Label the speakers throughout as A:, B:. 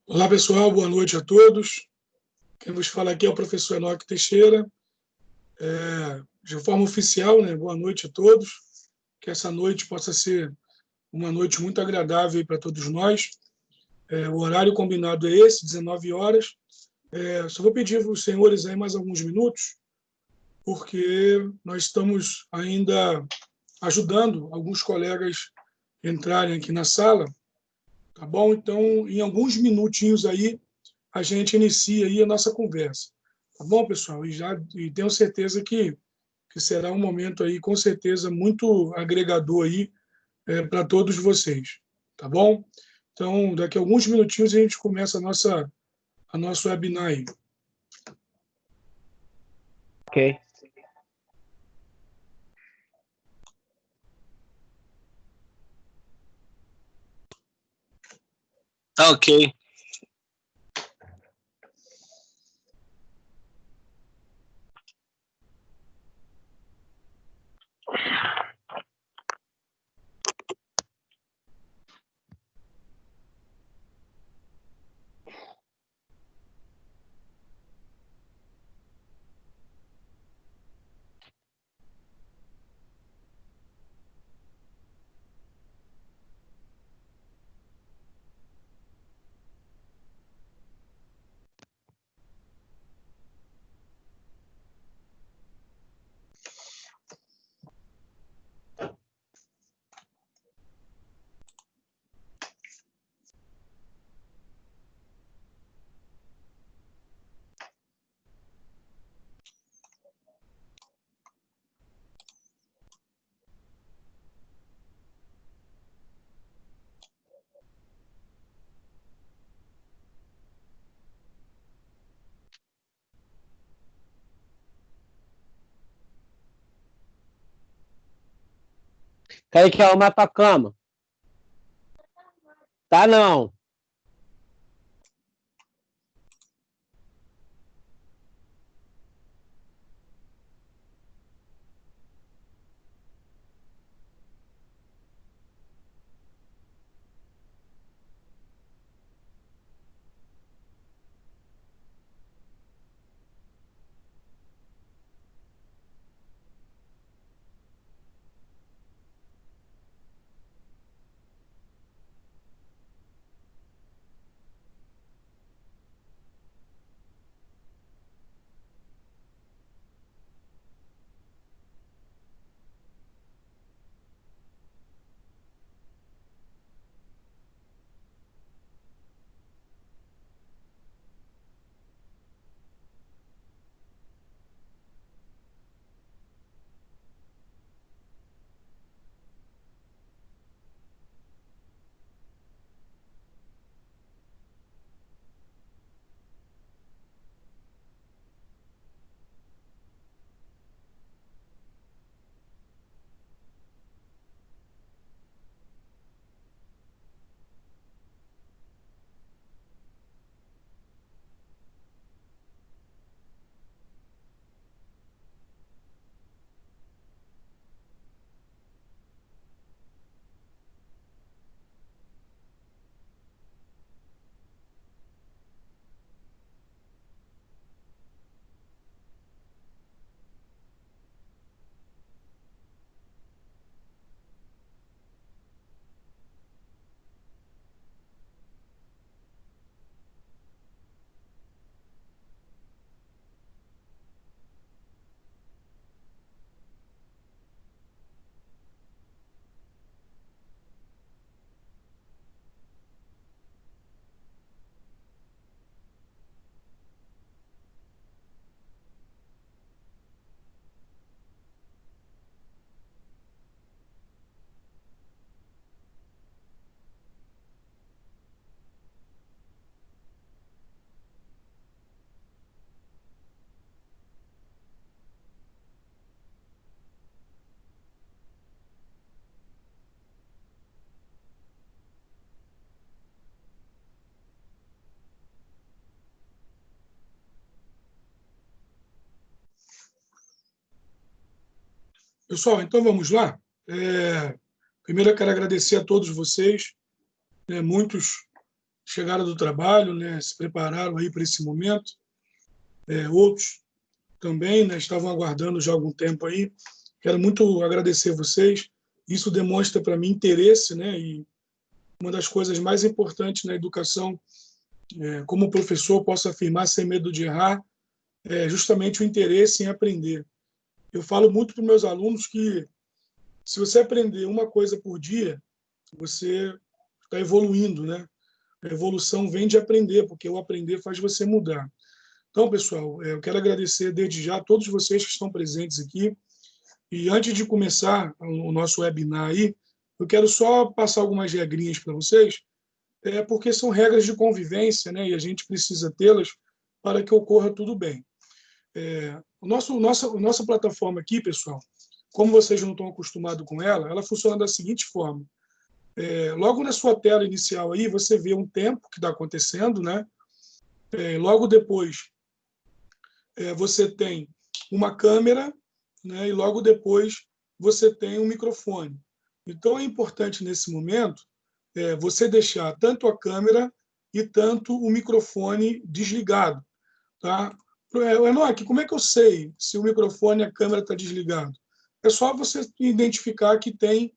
A: Olá, pessoal, boa noite a todos. Quem vos fala aqui é o professor Enoque Teixeira. De forma oficial, né? Boa noite a todos. Que essa noite possa ser uma noite muito agradável para todos nós. O horário combinado é esse, 19 horas. Só vou pedir para os senhores aí mais alguns minutos, porque nós estamos ainda ajudando alguns colegas a entrarem aqui na sala, tá bom? Então, em alguns minutinhos aí, a gente inicia aí a nossa conversa. Tá bom, pessoal? E tenho certeza que será um momento aí, com certeza, muito agregador aí para todos vocês. Tá bom? Então, daqui a alguns minutinhos a gente começa a nosso webinar aí.
B: Ok.
C: Tá ok.
B: Kaique, arrumar tua cama. Tá não.
A: Pessoal, então vamos lá. Primeiro eu quero agradecer a todos vocês. Muitos chegaram do trabalho, né, se prepararam aí para esse momento. Outros também, né, estavam aguardando já há algum tempo aí. Quero muito agradecer vocês. Isso demonstra para mim interesse, né, e uma das coisas mais importantes na educação, como professor, posso afirmar sem medo de errar, é justamente o interesse em aprender. Eu falo muito para os meus alunos que se você aprender uma coisa por dia, você está evoluindo, né? A evolução vem de aprender, porque o aprender faz você mudar. Então, pessoal, eu quero agradecer desde já a todos vocês que estão presentes aqui. E antes de começar o nosso webinar aí, eu quero só passar algumas regrinhas para vocês, porque são regras de convivência, né? E a gente precisa tê-las para que ocorra tudo bem. Nossa plataforma aqui, pessoal, como vocês não estão acostumados com ela, ela funciona da seguinte forma. Logo na sua tela inicial aí, você vê um tempo que está acontecendo, né? Logo depois, você tem uma câmera, né? E logo depois você tem um microfone. Então, é importante nesse momento você deixar tanto a câmera e tanto o microfone desligado, tá? Enoque, como é que eu sei se o microfone e a câmera está desligado? É só você identificar que tem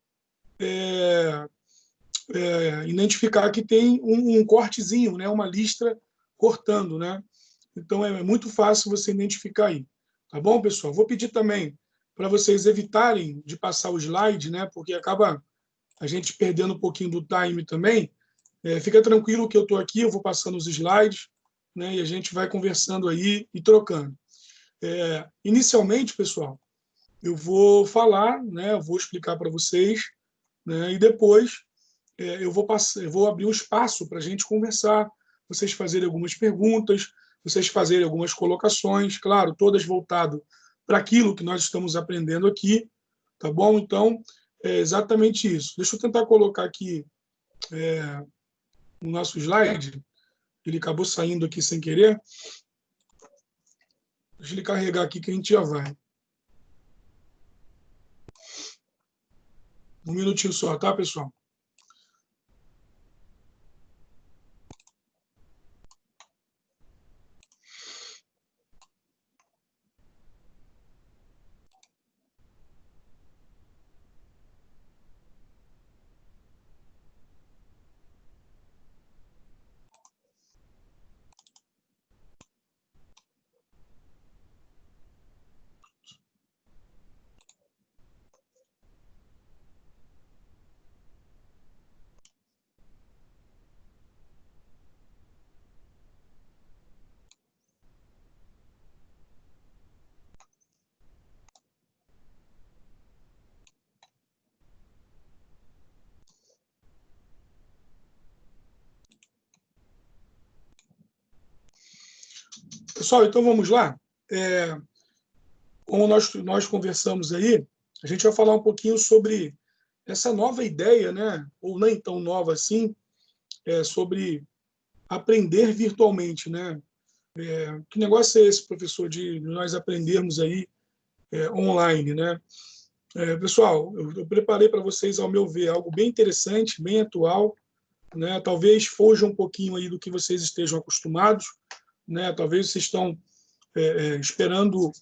A: um cortezinho, né? Uma listra cortando, né? Então é muito fácil você identificar aí, tá bom, pessoal? Vou pedir também para vocês evitarem de passar o slide, né? Porque acaba a gente perdendo um pouquinho do time também. Fica tranquilo que eu estou aqui, eu vou passando os slides, né? E a gente vai conversando aí e trocando. Inicialmente, pessoal, eu vou falar, né? Eu vou explicar para vocês, né? E depois eu vou abrir um espaço para a gente conversar, vocês fazerem algumas perguntas, vocês fazerem algumas colocações, claro, todas voltadas para aquilo que nós estamos aprendendo aqui, tá bom? Então, é exatamente isso. Deixa eu tentar colocar aqui o nosso slide, ele acabou saindo aqui sem querer. Deixa ele carregar aqui que a gente já vai. Um minutinho só, tá, pessoal? Pessoal, então vamos lá. Como nós conversamos aí, a gente vai falar um pouquinho sobre essa nova ideia, né? Ou nem tão nova assim, sobre aprender virtualmente, né? Que negócio é esse, professor, de nós aprendermos aí online, né? Pessoal, eu preparei para vocês, ao meu ver, algo bem interessante, bem atual, né? Talvez fuja um pouquinho aí do que vocês estejam acostumados, né? Talvez vocês estão esperando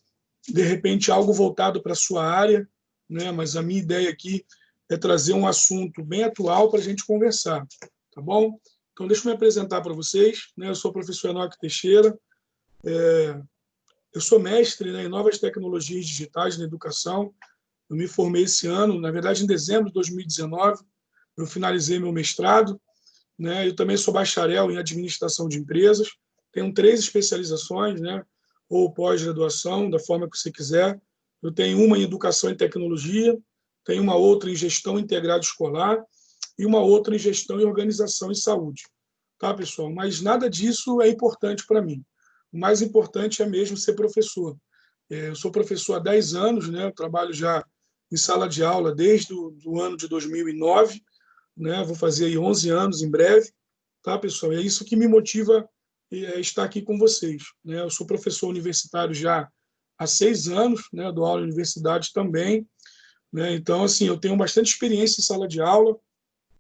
A: de repente algo voltado para a sua área, né? Mas a minha ideia aqui é trazer um assunto bem atual para a gente conversar, tá bom? Então, deixa eu me apresentar para vocês, né? Eu sou o professor Enoque Teixeira, eu sou mestre, né, em novas tecnologias digitais na educação. Eu me formei esse ano, na verdade, em dezembro de 2019, eu finalizei meu mestrado, né? Eu também sou bacharel em administração de empresas, tenho 3 especializações, né? Ou pós-graduação, da forma que você quiser. Eu tenho uma em educação e tecnologia, tenho uma outra em gestão integrada escolar e uma outra em gestão e organização em saúde. Tá, pessoal? Mas nada disso é importante para mim. O mais importante é mesmo ser professor. Eu sou professor há 10 anos, né? Eu trabalho já em sala de aula desde o ano de 2009, né? Vou fazer aí 11 anos em breve, tá, pessoal? É isso que me motiva a estar aqui com vocês, né? Eu sou professor universitário já há 6 anos, né? Dou aula em universidade também, né? Então, assim, eu tenho bastante experiência em sala de aula,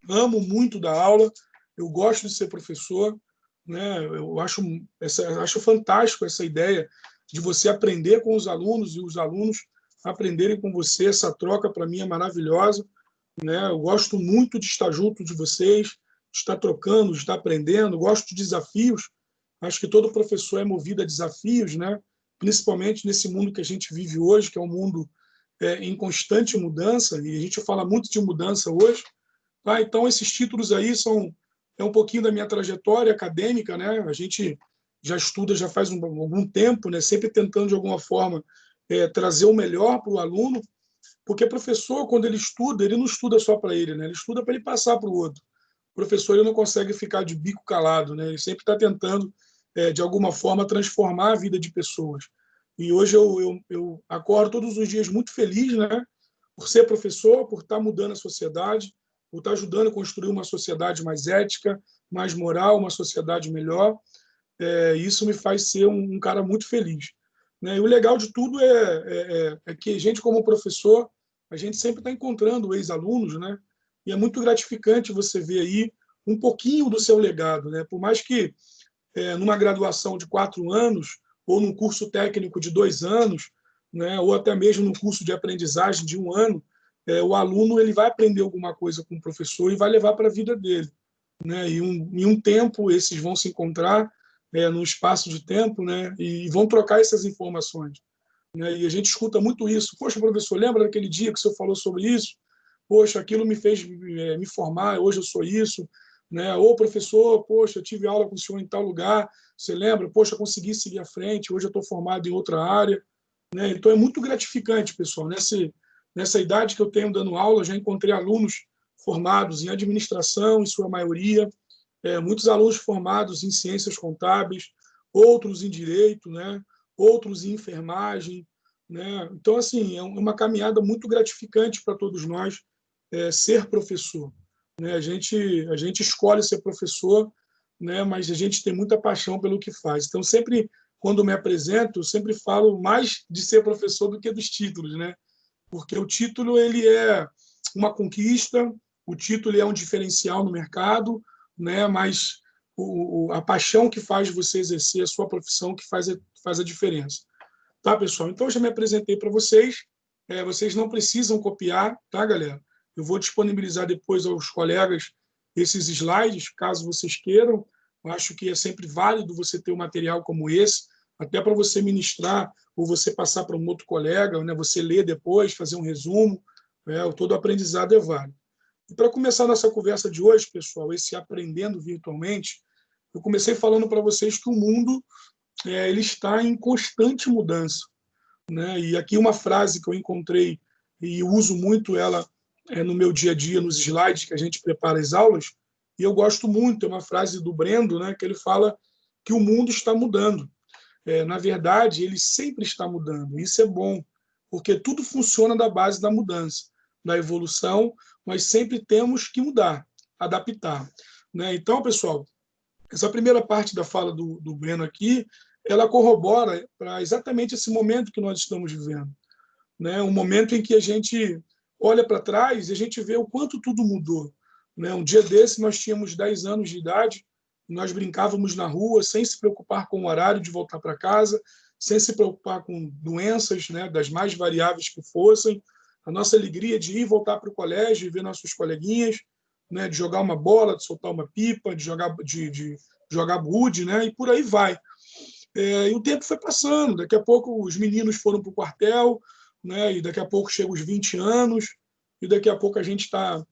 A: amo muito dar aula, eu gosto de ser professor, né? Eu acho fantástico essa ideia de você aprender com os alunos e os alunos aprenderem com você. Essa troca, para mim, é maravilhosa, né? Eu gosto muito de estar junto de vocês, de estar trocando, de estar aprendendo. Gosto de desafios. Acho que todo professor é movido a desafios, né? Principalmente nesse mundo que a gente vive hoje, que é um mundo em constante mudança, e a gente fala muito de mudança hoje. Tá? Então, esses títulos aí é um pouquinho da minha trajetória acadêmica, né? A gente já estuda já faz algum tempo, né? Sempre tentando, de alguma forma, trazer o melhor para o aluno, porque professor, quando ele estuda, ele não estuda só para ele, né? Ele estuda para ele passar para o outro. O professor ele não consegue ficar de bico calado, né? Ele sempre está tentando, de alguma forma, transformar a vida de pessoas. E hoje eu acordo todos os dias muito feliz, né? Por ser professor, por estar mudando a sociedade, por estar ajudando a construir uma sociedade mais ética, mais moral, uma sociedade melhor. Isso me faz ser um cara muito feliz, né? E o legal de tudo é que a gente, como professor, a gente sempre está encontrando ex-alunos, né? E é muito gratificante você ver aí um pouquinho do seu legado, né? Por mais que numa graduação de 4 anos ou num curso técnico de 2 anos, né? Ou até mesmo num curso de aprendizagem de 1 ano, o aluno ele vai aprender alguma coisa com o professor e vai levar para a vida dele, né? E em um tempo esses vão se encontrar no espaço de tempo, né? E vão trocar essas informações, né? E a gente escuta muito isso. Poxa, professor, lembra daquele dia que o senhor falou sobre isso? Poxa, aquilo me fez me formar, hoje eu sou isso, né? Ou professor, poxa, eu tive aula com o senhor em tal lugar, você lembra? Poxa, eu consegui seguir à frente, hoje eu estou formado em outra área, né? Então é muito gratificante, pessoal. Nessa idade que eu tenho dando aula, já encontrei alunos formados em administração, em sua maioria, muitos alunos formados em ciências contábeis, outros em direito, né? Outros em enfermagem, né? Então, assim, é uma caminhada muito gratificante para todos nós ser professor, né? A gente escolhe ser professor, né? Mas a gente tem muita paixão pelo que faz. Então, sempre quando me apresento, eu sempre falo mais de ser professor do que dos títulos, né? Porque o título ele é uma conquista, o título é um diferencial no mercado, né? Mas a paixão que faz você exercer a sua profissão que faz a diferença. Tá, pessoal? Então, eu já me apresentei para vocês. Vocês não precisam copiar, tá, galera? Eu vou disponibilizar depois aos colegas esses slides, caso vocês queiram. Eu acho que é sempre válido você ter um material como esse, até para você ministrar ou você passar para um outro colega, né? Você ler depois, fazer um resumo. Todo aprendizado é válido. E para começar a nossa conversa de hoje, pessoal, esse aprendendo virtualmente, eu comecei falando para vocês que o mundo ele está em constante mudança, né? E aqui uma frase que eu encontrei e uso muito ela no meu dia a dia, nos slides que a gente prepara as aulas, e eu gosto muito, é uma frase do Brendo, né, que ele fala que o mundo está mudando. Na verdade, ele sempre está mudando. Isso é bom, porque tudo funciona da base da mudança, da evolução, mas sempre temos que mudar, adaptar, né? Então, pessoal, essa primeira parte da fala do Breno aqui, ela corrobora para exatamente esse momento que nós estamos vivendo, né? Um momento em que a gente olha para trás e a gente vê o quanto tudo mudou, né? Um dia desse nós tínhamos 10 anos de idade, nós brincávamos na rua sem se preocupar com o horário de voltar para casa, sem se preocupar com doenças, né, das mais variáveis que fossem, a nossa alegria de ir e voltar para o colégio e ver nossos coleguinhas, né, de jogar uma bola, de soltar uma pipa, de jogar gude, né, e por aí vai. E o tempo foi passando, daqui a pouco os meninos foram para o quartel, né, e daqui a pouco chegam os 20 anos, e daqui a pouco a gente está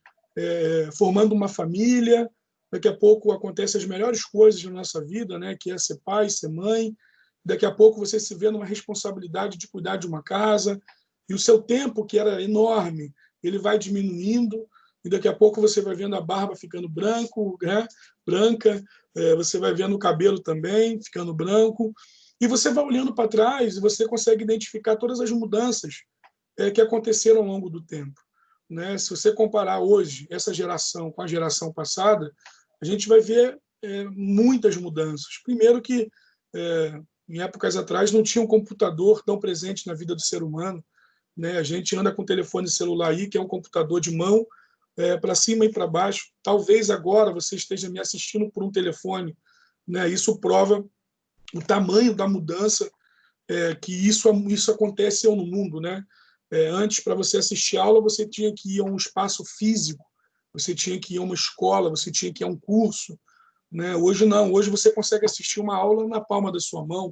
A: formando uma família, daqui a pouco acontecem as melhores coisas na nossa vida, né, que é ser pai, ser mãe, daqui a pouco você se vê numa responsabilidade de cuidar de uma casa, e o seu tempo, que era enorme, ele vai diminuindo, e daqui a pouco você vai vendo a barba ficando branca, você vai vendo o cabelo também ficando branco, e você vai olhando para trás e você consegue identificar todas as mudanças que aconteceram ao longo do tempo, né? Se você comparar hoje essa geração com a geração passada, a gente vai ver muitas mudanças. Primeiro que, em épocas atrás, não tinha um computador tão presente na vida do ser humano, né? A gente anda com o telefone celular aí, que é um computador de mão, para cima e para baixo. Talvez agora você esteja me assistindo por um telefone, né? Isso prova o tamanho da mudança que isso acontece no mundo, né? Antes, para você assistir aula, você tinha que ir a um espaço físico, você tinha que ir a uma escola, você tinha que ir a um curso, né? Hoje não, hoje você consegue assistir uma aula na palma da sua mão,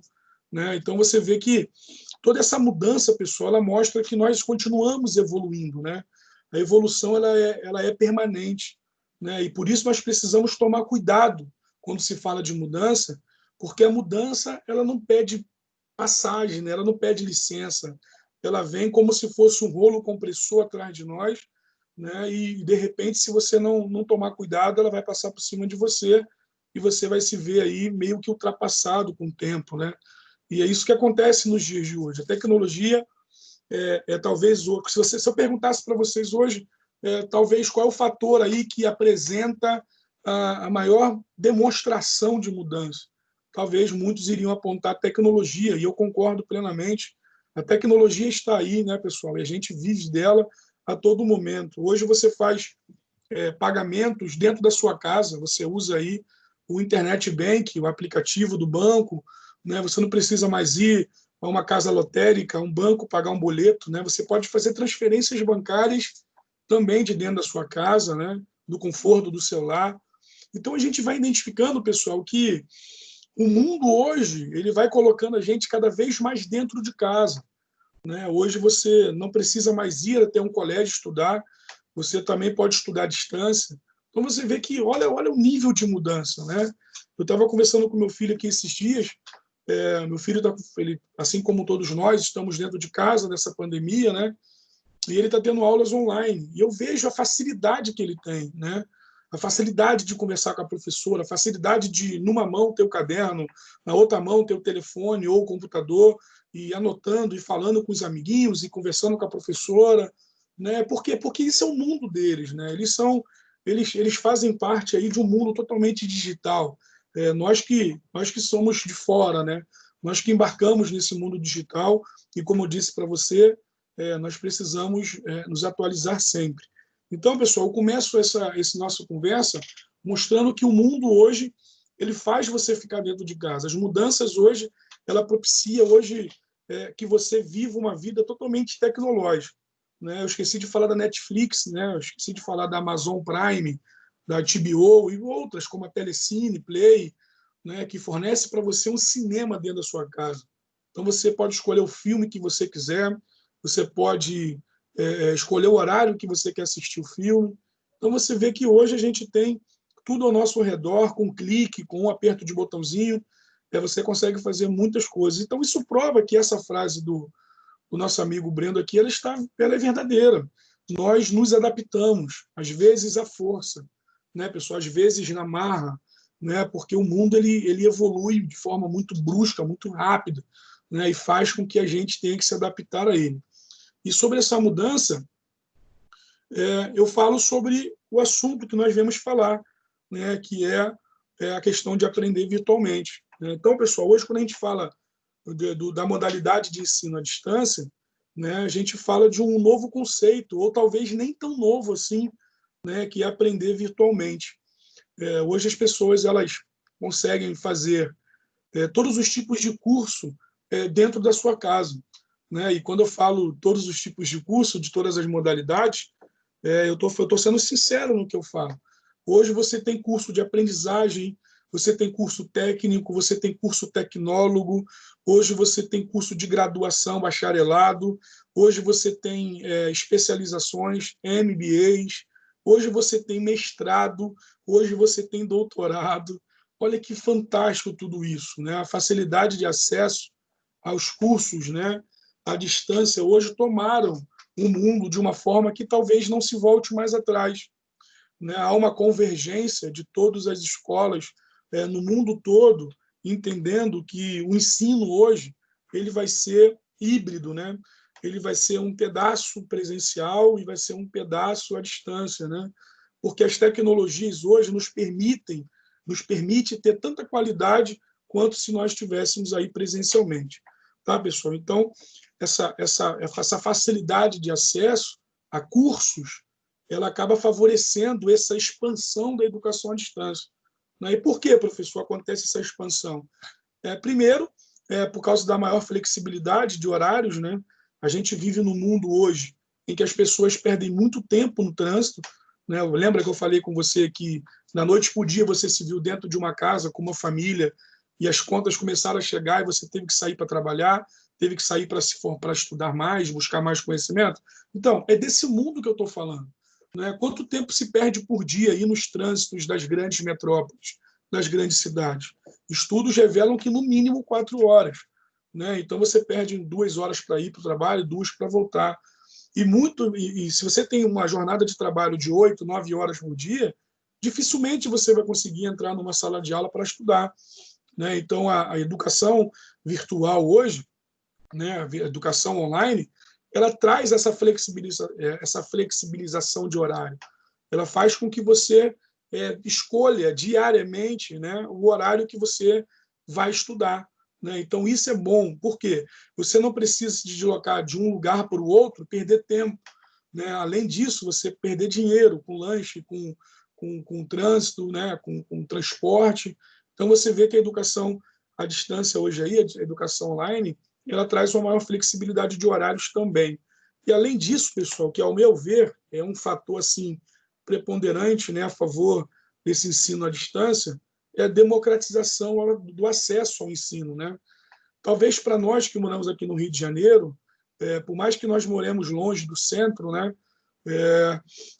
A: né? Então você vê que toda essa mudança, pessoal, ela mostra que nós continuamos evoluindo, né? A evolução ela é permanente, né? E por isso nós precisamos tomar cuidado quando se fala de mudança, porque a mudança ela não pede passagem, né? Ela não pede licença, ela vem como se fosse um rolo compressor atrás de nós, né? E de repente, se você não tomar cuidado, ela vai passar por cima de você e você vai se ver aí meio que ultrapassado com o tempo, né? E é isso que acontece nos dias de hoje. A tecnologia talvez se eu perguntasse para vocês hoje, talvez qual é o fator aí que apresenta a maior demonstração de mudança. Talvez muitos iriam apontar a tecnologia, e eu concordo plenamente. A tecnologia está aí, né, pessoal? E a gente vive dela a todo momento. Hoje você faz pagamentos dentro da sua casa, você usa aí o Internet Bank, o aplicativo do banco, né? Você não precisa mais ir a uma casa lotérica, a um banco, pagar um boleto, né? Você pode fazer transferências bancárias também de dentro da sua casa, né? Do conforto do celular. Então a gente vai identificando, pessoal, que o mundo hoje ele vai colocando a gente cada vez mais dentro de casa, né? Hoje você não precisa mais ir até um colégio estudar, você também pode estudar à distância. Então você vê que olha o nível de mudança, né? Eu estava conversando com meu filho aqui esses dias. Meu filho ele, assim como todos nós, estamos dentro de casa nessa pandemia, né? E ele está tendo aulas online. E eu vejo a facilidade que ele tem, né? A facilidade de conversar com a professora, a facilidade de, numa mão, ter o caderno, na outra mão, ter o telefone ou o computador, e anotando e falando com os amiguinhos e conversando com a professora, né? Por quê? Porque isso é o mundo deles, né? Eles fazem parte aí de um mundo totalmente digital. Nós que somos de fora, né? Nós que embarcamos nesse mundo digital e, como eu disse para você, nós precisamos nos atualizar sempre. Então, pessoal, eu começo essa nossa conversa mostrando que o mundo hoje ele faz você ficar dentro de casa. As mudanças hoje, ela propicia hoje que você viva uma vida totalmente tecnológica, né? Eu esqueci de falar da Netflix, né? Eu esqueci de falar da Amazon Prime, da HBO e outras, como a Telecine, Play, né? Que fornece para você um cinema dentro da sua casa. Então, você pode escolher o filme que você quiser, você pode escolher o horário que você quer assistir o filme. Então, você vê que hoje a gente tem tudo ao nosso redor, com um clique, com um aperto de botãozinho, você consegue fazer muitas coisas. Então, isso prova que essa frase do nosso amigo Brendo aqui, ela é verdadeira. Nós nos adaptamos, às vezes à força, né, pessoal? Às vezes na marra, né? Porque o mundo ele evolui de forma muito brusca, muito rápida, né? E faz com que a gente tenha que se adaptar a ele. E sobre essa mudança, eu falo sobre o assunto que nós viemos falar, né? Que é a questão de aprender virtualmente. Então, pessoal, hoje quando a gente fala da modalidade de ensino à distância, né, a gente fala de um novo conceito, ou talvez nem tão novo assim, né, que é aprender virtualmente. Hoje as pessoas elas conseguem fazer todos os tipos de curso dentro da sua casa, né? E quando eu falo todos os tipos de curso, de todas as modalidades, eu tô sendo sincero no que eu falo. Hoje você tem curso de aprendizagem, você tem curso técnico, você tem curso tecnólogo, hoje você tem curso de graduação, bacharelado, hoje você tem especializações, MBAs, hoje você tem mestrado, hoje você tem doutorado. Olha que fantástico tudo isso, né? A facilidade de acesso aos cursos, né, à distância, hoje tomaram o mundo de uma forma que talvez não se volte mais atrás, né? Há uma convergência de todas as escolas no mundo todo, entendendo que o ensino hoje ele vai ser híbrido, né? Ele vai ser um pedaço presencial e vai ser um pedaço à distância, né? Porque as tecnologias hoje nos permite ter tanta qualidade quanto se nós estivéssemos aí presencialmente, tá, pessoal? Então essa facilidade de acesso a cursos ela acaba favorecendo essa expansão da educação à distância. Né? E por que, professor, acontece essa expansão? Primeiro, por causa da maior flexibilidade de horários, né? A gente vive num mundo hoje em que as pessoas perdem muito tempo no trânsito. Né? Lembra que eu falei com você que da noite para o dia você se viu dentro de uma casa com uma família e as contas começaram a chegar e você teve que sair para trabalhar, teve que sair para estudar mais, buscar mais conhecimento? Então, é desse mundo que eu estou falando. Né? Quanto tempo se perde por dia aí nos trânsitos das grandes metrópoles, das grandes cidades? Estudos revelam que, no mínimo, 4 horas. Né? Então, você perde 2 horas para ir para o trabalho, 2 para voltar. E se você tem uma jornada de trabalho de 8, 9 horas por dia, dificilmente você vai conseguir entrar numa sala de aula para estudar. Né? Então, a educação virtual hoje, né, a educação online, ela traz essa flexibilização de horário. Ela faz com que você escolha diariamente, né, o horário que você vai estudar. Né? Então, isso é bom. Por quê? Você não precisa se deslocar de um lugar para o outro, perder tempo. Né? Além disso, você perder dinheiro com lanche, com trânsito, né? com transporte. Então, você vê que a educação à distância hoje, aí, a educação online, ela traz uma maior flexibilidade de horários também. E, além disso, pessoal, que, ao meu ver, é um fator assim, preponderante, né, a favor desse ensino à distância, é a democratização do acesso ao ensino. Né? Talvez para nós que moramos aqui no Rio de Janeiro, por mais que nós moremos longe do centro, né,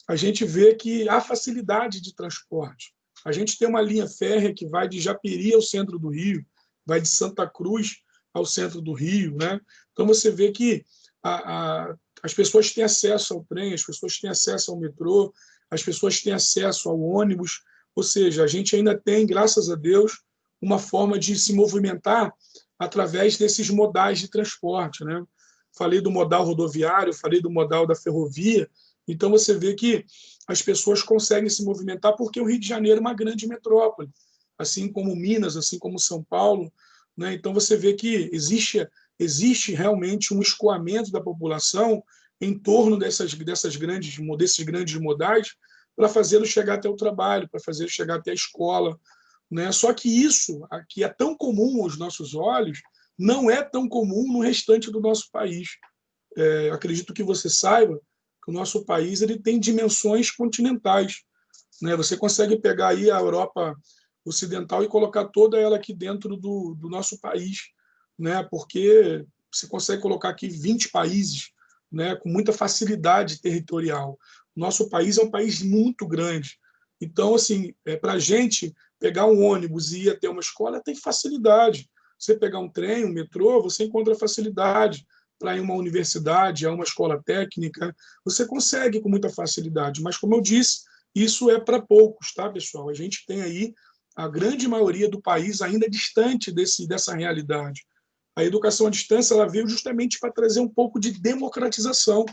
A: a gente vê que há facilidade de transporte. A gente tem uma linha férrea que vai de Japeri ao centro do Rio, vai de Santa Cruz ao centro do Rio. Né? Então, você vê que as pessoas têm acesso ao trem, as pessoas têm acesso ao metrô, as pessoas têm acesso ao ônibus. Ou seja, a gente ainda tem, graças a Deus, uma forma de se movimentar através desses modais de transporte. Né? Falei do modal rodoviário, falei do modal da ferrovia. Então, você vê que as pessoas conseguem se movimentar porque o Rio de Janeiro é uma grande metrópole, assim como Minas, assim como São Paulo. Né? Então, você vê que existe realmente um escoamento da população em torno desses grandes modais para fazê-lo chegar até o trabalho, para fazê-lo chegar até a escola. Né? Só que isso, que é tão comum aos nossos olhos, não é tão comum no restante do nosso país. Acredito que você saiba que o nosso país ele tem dimensões continentais. Né? Você consegue pegar aí a Europa Ocidental e colocar toda ela aqui dentro do nosso país, né? Porque você consegue colocar aqui 20 países, né? Com muita facilidade territorial. O nosso país é um país muito grande. Então, assim, para a gente pegar um ônibus e ir até uma escola tem facilidade. Você pegar um trem, um metrô, você encontra facilidade. Para ir a uma universidade, a uma escola técnica, você consegue com muita facilidade. Mas, como eu disse, isso é para poucos, tá, pessoal? A gente tem aí a grande maioria do país ainda distante dessa realidade. A educação à distância ela veio justamente para trazer um pouco de democratização,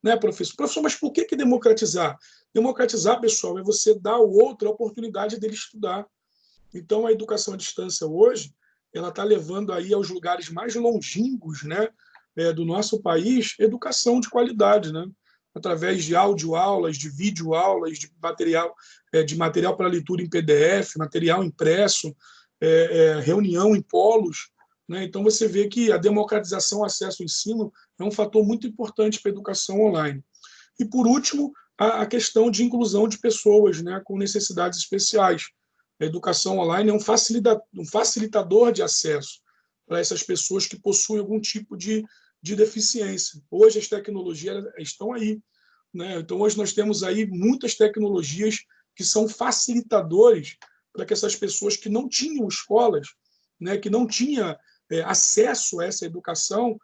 A: né, professor? Professor, mas por que democratizar? Democratizar, pessoal, é você dar ao outro a oportunidade dele estudar. Então, a educação à distância hoje, ela está levando aí aos lugares mais longínquos, né, do nosso país, educação de qualidade, né? Através de audioaulas, de videoaulas, de material para leitura em PDF, material impresso, reunião em polos. Né? Então, você vê que a democratização ao acesso ao ensino é um fator muito importante para a educação online. E, por último, a questão de inclusão de pessoas, né, com necessidades especiais. A educação online é um facilitador de acesso para essas pessoas que possuem algum tipo de deficiência. Hoje as tecnologias estão aí. Né? Então, hoje nós temos aí muitas tecnologias que são facilitadores para que essas pessoas que não tinham escolas, né, que não tinham acesso a essa educação,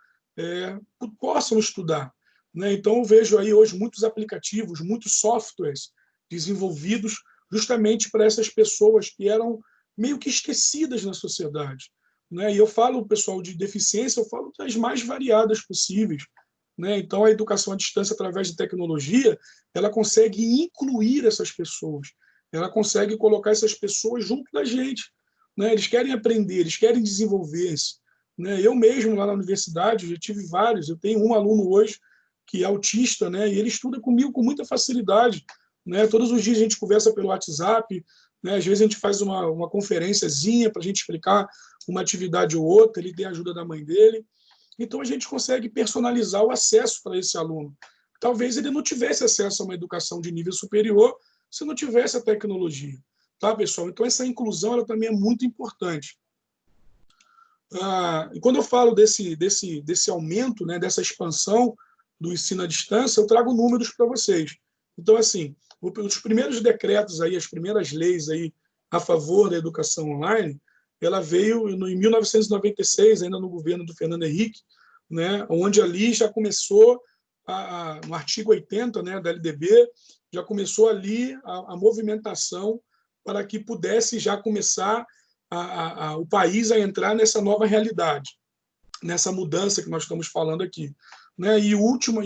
A: possam estudar. Né? Então, eu vejo aí hoje muitos aplicativos, muitos softwares desenvolvidos justamente para essas pessoas que eram meio que esquecidas na sociedade. Né? E eu falo, pessoal, de deficiência, eu falo das mais variadas possíveis. Né? Então, a educação à distância, através de tecnologia, ela consegue incluir essas pessoas, ela consegue colocar essas pessoas junto da gente. Né? Eles querem aprender, eles querem desenvolver-se. Né? Eu mesmo, lá na universidade, já tive vários. Eu tenho um aluno hoje que é autista, né? E ele estuda comigo com muita facilidade, né? Todos os dias a gente conversa pelo WhatsApp, né? Às vezes a gente faz uma conferenciazinha para a gente explicar uma atividade ou outra, ele tem a ajuda da mãe dele. Então, a gente consegue personalizar o acesso para esse aluno. Talvez ele não tivesse acesso a uma educação de nível superior se não tivesse a tecnologia. Tá, pessoal? Então, essa inclusão ela também é muito importante. E quando eu falo desse aumento, né, dessa expansão do ensino à distância, eu trago números para vocês. Então, assim, os primeiros decretos, aí, as primeiras leis aí a favor da educação online, ela veio em 1996, ainda no governo do Fernando Henrique, né, onde ali já começou, no artigo 80, né, da LDB, já começou ali a movimentação para que pudesse já começar o país a entrar nessa nova realidade, nessa mudança que nós estamos falando aqui. Né? E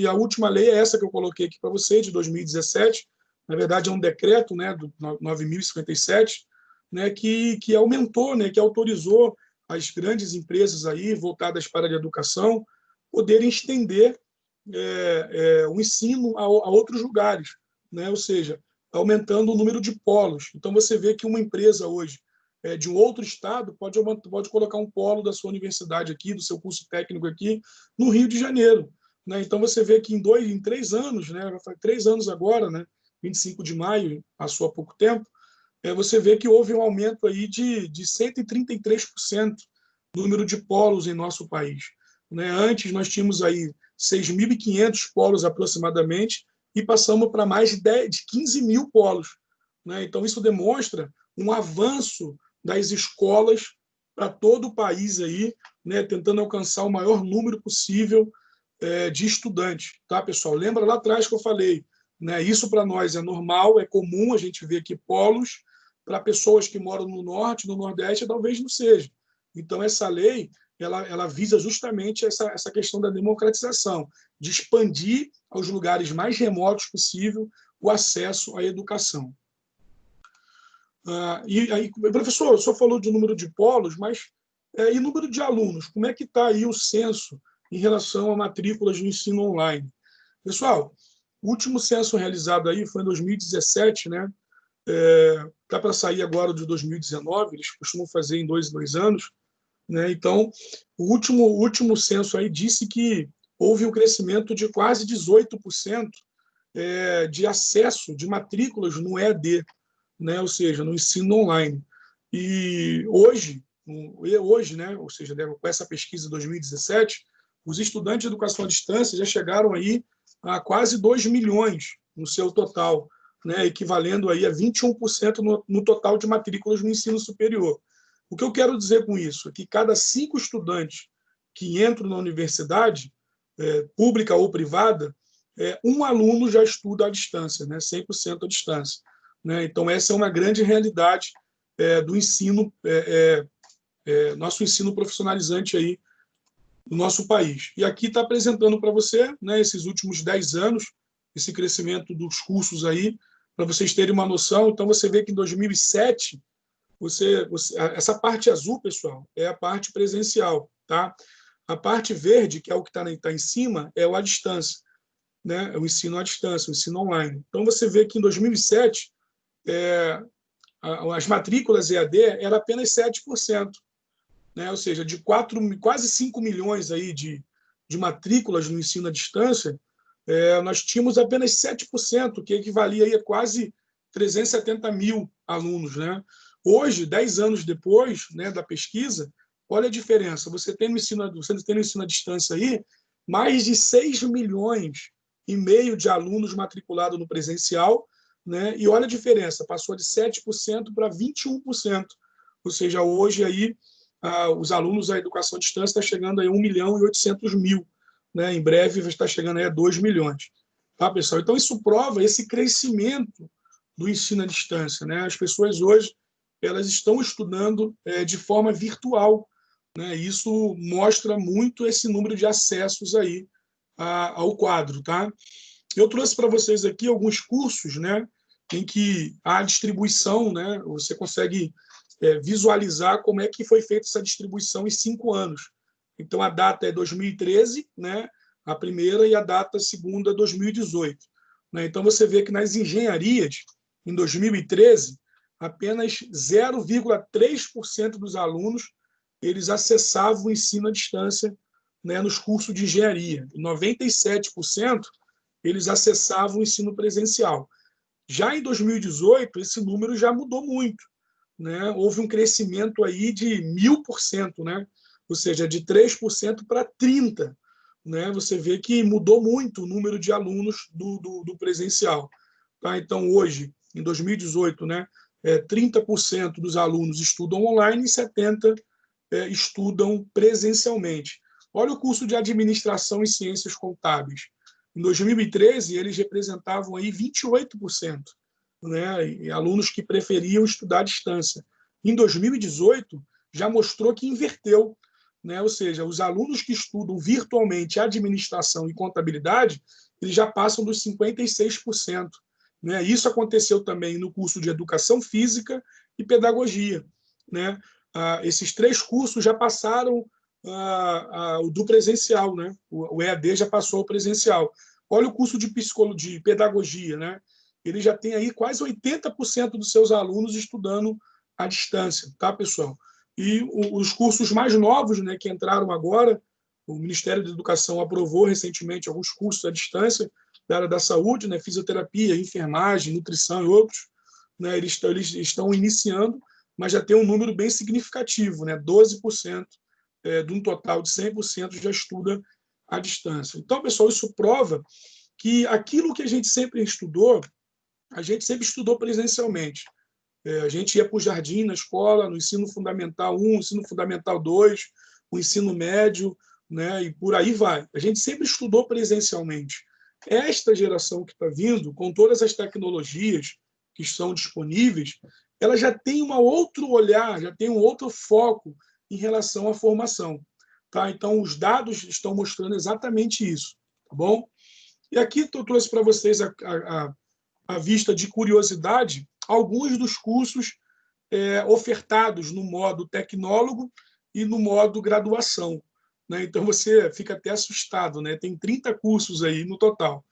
A: a última lei é essa que eu coloquei aqui para você, de 2017, na verdade é um decreto, né, do 9.057, né, que aumentou, né, que autorizou as grandes empresas aí, voltadas para a educação, poderem estender o ensino a outros lugares, né? Ou seja, aumentando o número de polos. Então, você vê que uma empresa hoje de um outro estado pode colocar um polo da sua universidade aqui, do seu curso técnico aqui, no Rio de Janeiro. Né? Então, você vê que em 3 anos, né, vai fazer 3 anos agora, né, 25 de maio, passou há pouco tempo, você vê que houve um aumento aí de 133% no número de polos em nosso país. Né? Antes, nós tínhamos aí 6.500 polos aproximadamente e passamos para mais de 15 mil polos. Né? Então, isso demonstra um avanço das escolas para todo o país, aí, né? Tentando alcançar o maior número possível de estudantes. Tá, pessoal? Lembra lá atrás que eu falei, né? Isso para nós é normal, é comum a gente ver aqui polos, para pessoas que moram no norte, no nordeste, talvez não seja. Então, essa lei ela visa justamente essa questão da democratização, de expandir aos lugares mais remotos possível o acesso à educação. E aí, professor, o senhor falou de número de polos, mas e número de alunos? Como é que está aí o censo em relação a matrículas no ensino online? Pessoal, o último censo realizado aí foi em 2017, né? Está para sair agora de 2019, eles costumam fazer em 2 anos. Né? Então, o último censo aí disse que houve um crescimento de quase 18% de acesso de matrículas no EAD, né? Ou seja, no ensino online. E hoje, né? Ou seja, com essa pesquisa de 2017, os estudantes de educação à distância já chegaram aí a quase 2 milhões no seu total, né? Equivalendo aí a 21% no total de matrículas no ensino superior. O que eu quero dizer com isso é que cada 5 estudantes que entram na universidade, pública ou privada, um aluno já estuda à distância, né? 100% à distância. Né? Então, essa é uma grande realidade do ensino, nosso ensino profissionalizante aí no nosso país. E aqui está apresentando para você, né, esses últimos 10 anos, esse crescimento dos cursos aí, para vocês terem uma noção. Então, você vê que em 2007, essa parte azul, pessoal, é a parte presencial. Tá? A parte verde, que é o que está em cima, é o à distância. Né? É o ensino à distância, o ensino online. Então, você vê que em 2007, as matrículas EAD eram apenas 7%. Né? Ou seja, de quase 5 milhões aí de matrículas no ensino à distância, nós tínhamos apenas 7%, que equivalia aí a quase 370 mil alunos. Né? Hoje, 10 anos depois, né, da pesquisa, olha a diferença. Você tem no ensino à distância aí mais de 6 milhões e meio de alunos matriculados no presencial, né? E olha a diferença, passou de 7% para 21%. Ou seja, hoje aí os alunos da educação à distância estão chegando a 1.800.000. Né? Em breve vai estar chegando aí a 2 milhões. Tá, pessoal? Então, isso prova esse crescimento do ensino à distância. Né? As pessoas hoje elas estão estudando de forma virtual. Né? Isso mostra muito esse número de acessos aí ao quadro. Tá? Eu trouxe para vocês aqui alguns cursos, né, em que a distribuição, né, você consegue visualizar como é que foi feita essa distribuição em 5 anos. Então, a data é 2013, né, a primeira, e a data segunda, 2018. Né? Então, você vê que nas engenharias, em 2013, apenas 0,3% dos alunos eles acessavam o ensino à distância, né, nos cursos de engenharia. 97% eles acessavam o ensino presencial. Já em 2018, esse número já mudou muito. Né? Houve um crescimento aí de 1000%, né? Ou seja, de 3% para 30%. Né? Você vê que mudou muito o número de alunos do presencial. Tá? Então, hoje, em 2018, né, 30% dos alunos estudam online e 70% estudam presencialmente. Olha o curso de Administração e Ciências Contábeis. Em 2013, eles representavam aí 28%, né, e alunos que preferiam estudar à distância. Em 2018, já mostrou que inverteu, né, ou seja, os alunos que estudam virtualmente administração e contabilidade, eles já passam dos 56%. Né? Isso aconteceu também no curso de Educação Física e Pedagogia. Né? Esses 3 cursos já passaram do presencial, né? O EAD já passou ao presencial. Olha o curso de psicologia, de pedagogia, né? Ele já tem aí quase 80% dos seus alunos estudando à distância, tá, pessoal? E os cursos mais novos, né, que entraram agora, o Ministério da Educação aprovou recentemente alguns cursos à distância da área da saúde, né, fisioterapia, enfermagem, nutrição e outros, né, eles estão iniciando, mas já tem um número bem significativo, né, 12% de um total de 100% já estuda à distância. Então, pessoal, isso prova que aquilo que a gente sempre estudou, a gente sempre estudou presencialmente. A gente ia para o jardim na escola, no ensino fundamental 1, ensino fundamental 2, o ensino médio, né, e por aí vai. A gente sempre estudou presencialmente. Esta geração que está vindo, com todas as tecnologias que estão disponíveis, ela já tem um outro olhar, já tem um outro foco em relação à formação. Tá? Então, os dados estão mostrando exatamente isso. Tá bom? E aqui eu trouxe para vocês a vista de curiosidade alguns dos cursos ofertados no modo tecnólogo e no modo graduação. Né? Então, você fica até assustado. Né? Tem 30 cursos aí no total.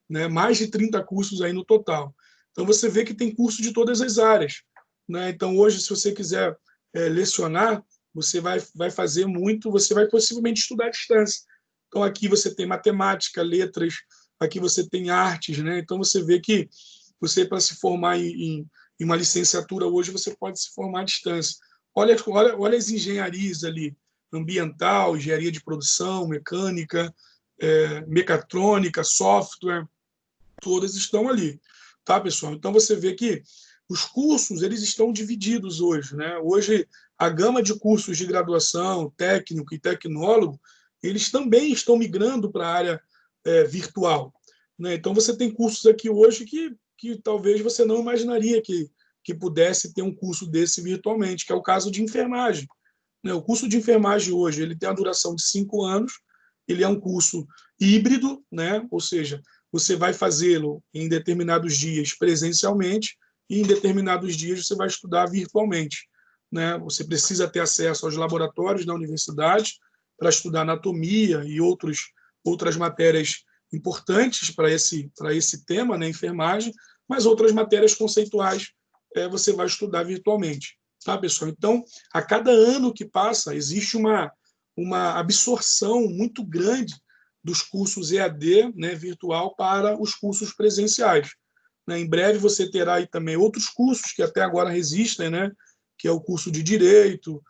A: Né? Mais de 30 cursos aí no total. Então, você vê que tem curso de todas as áreas. Né? Então, hoje, se você quiser lecionar, você vai fazer muito, você vai possivelmente estudar à distância. Então, aqui você tem matemática, letras, aqui você tem artes. Né? Então, você vê que você, para se formar em uma licenciatura hoje, você pode se formar à distância. Olha as engenharias ali, ambiental, engenharia de produção, mecânica, mecatrônica, software, todas estão ali. Tá, pessoal? Então, você vê que os cursos eles estão divididos hoje. Né? Hoje, a gama de cursos de graduação, técnico e tecnólogo, eles também estão migrando para a área virtual. Né? Então, você tem cursos aqui hoje que talvez você não imaginaria que pudesse ter um curso desse virtualmente, que é o caso de enfermagem. Né? O curso de enfermagem hoje ele tem a duração de 5 anos, ele é um curso híbrido, né? Ou seja, você vai fazê-lo em determinados dias presencialmente e em determinados dias você vai estudar virtualmente. Né? Você precisa ter acesso aos laboratórios da universidade para estudar anatomia e outras matérias importantes para esse tema, né, enfermagem, mas outras matérias conceituais você vai estudar virtualmente. Tá, pessoal? Então, a cada ano que passa, existe uma absorção muito grande dos cursos EAD, né, virtual, para os cursos presenciais. Né? Em breve você terá aí também outros cursos que até agora resistem, né, que é o curso de Direito,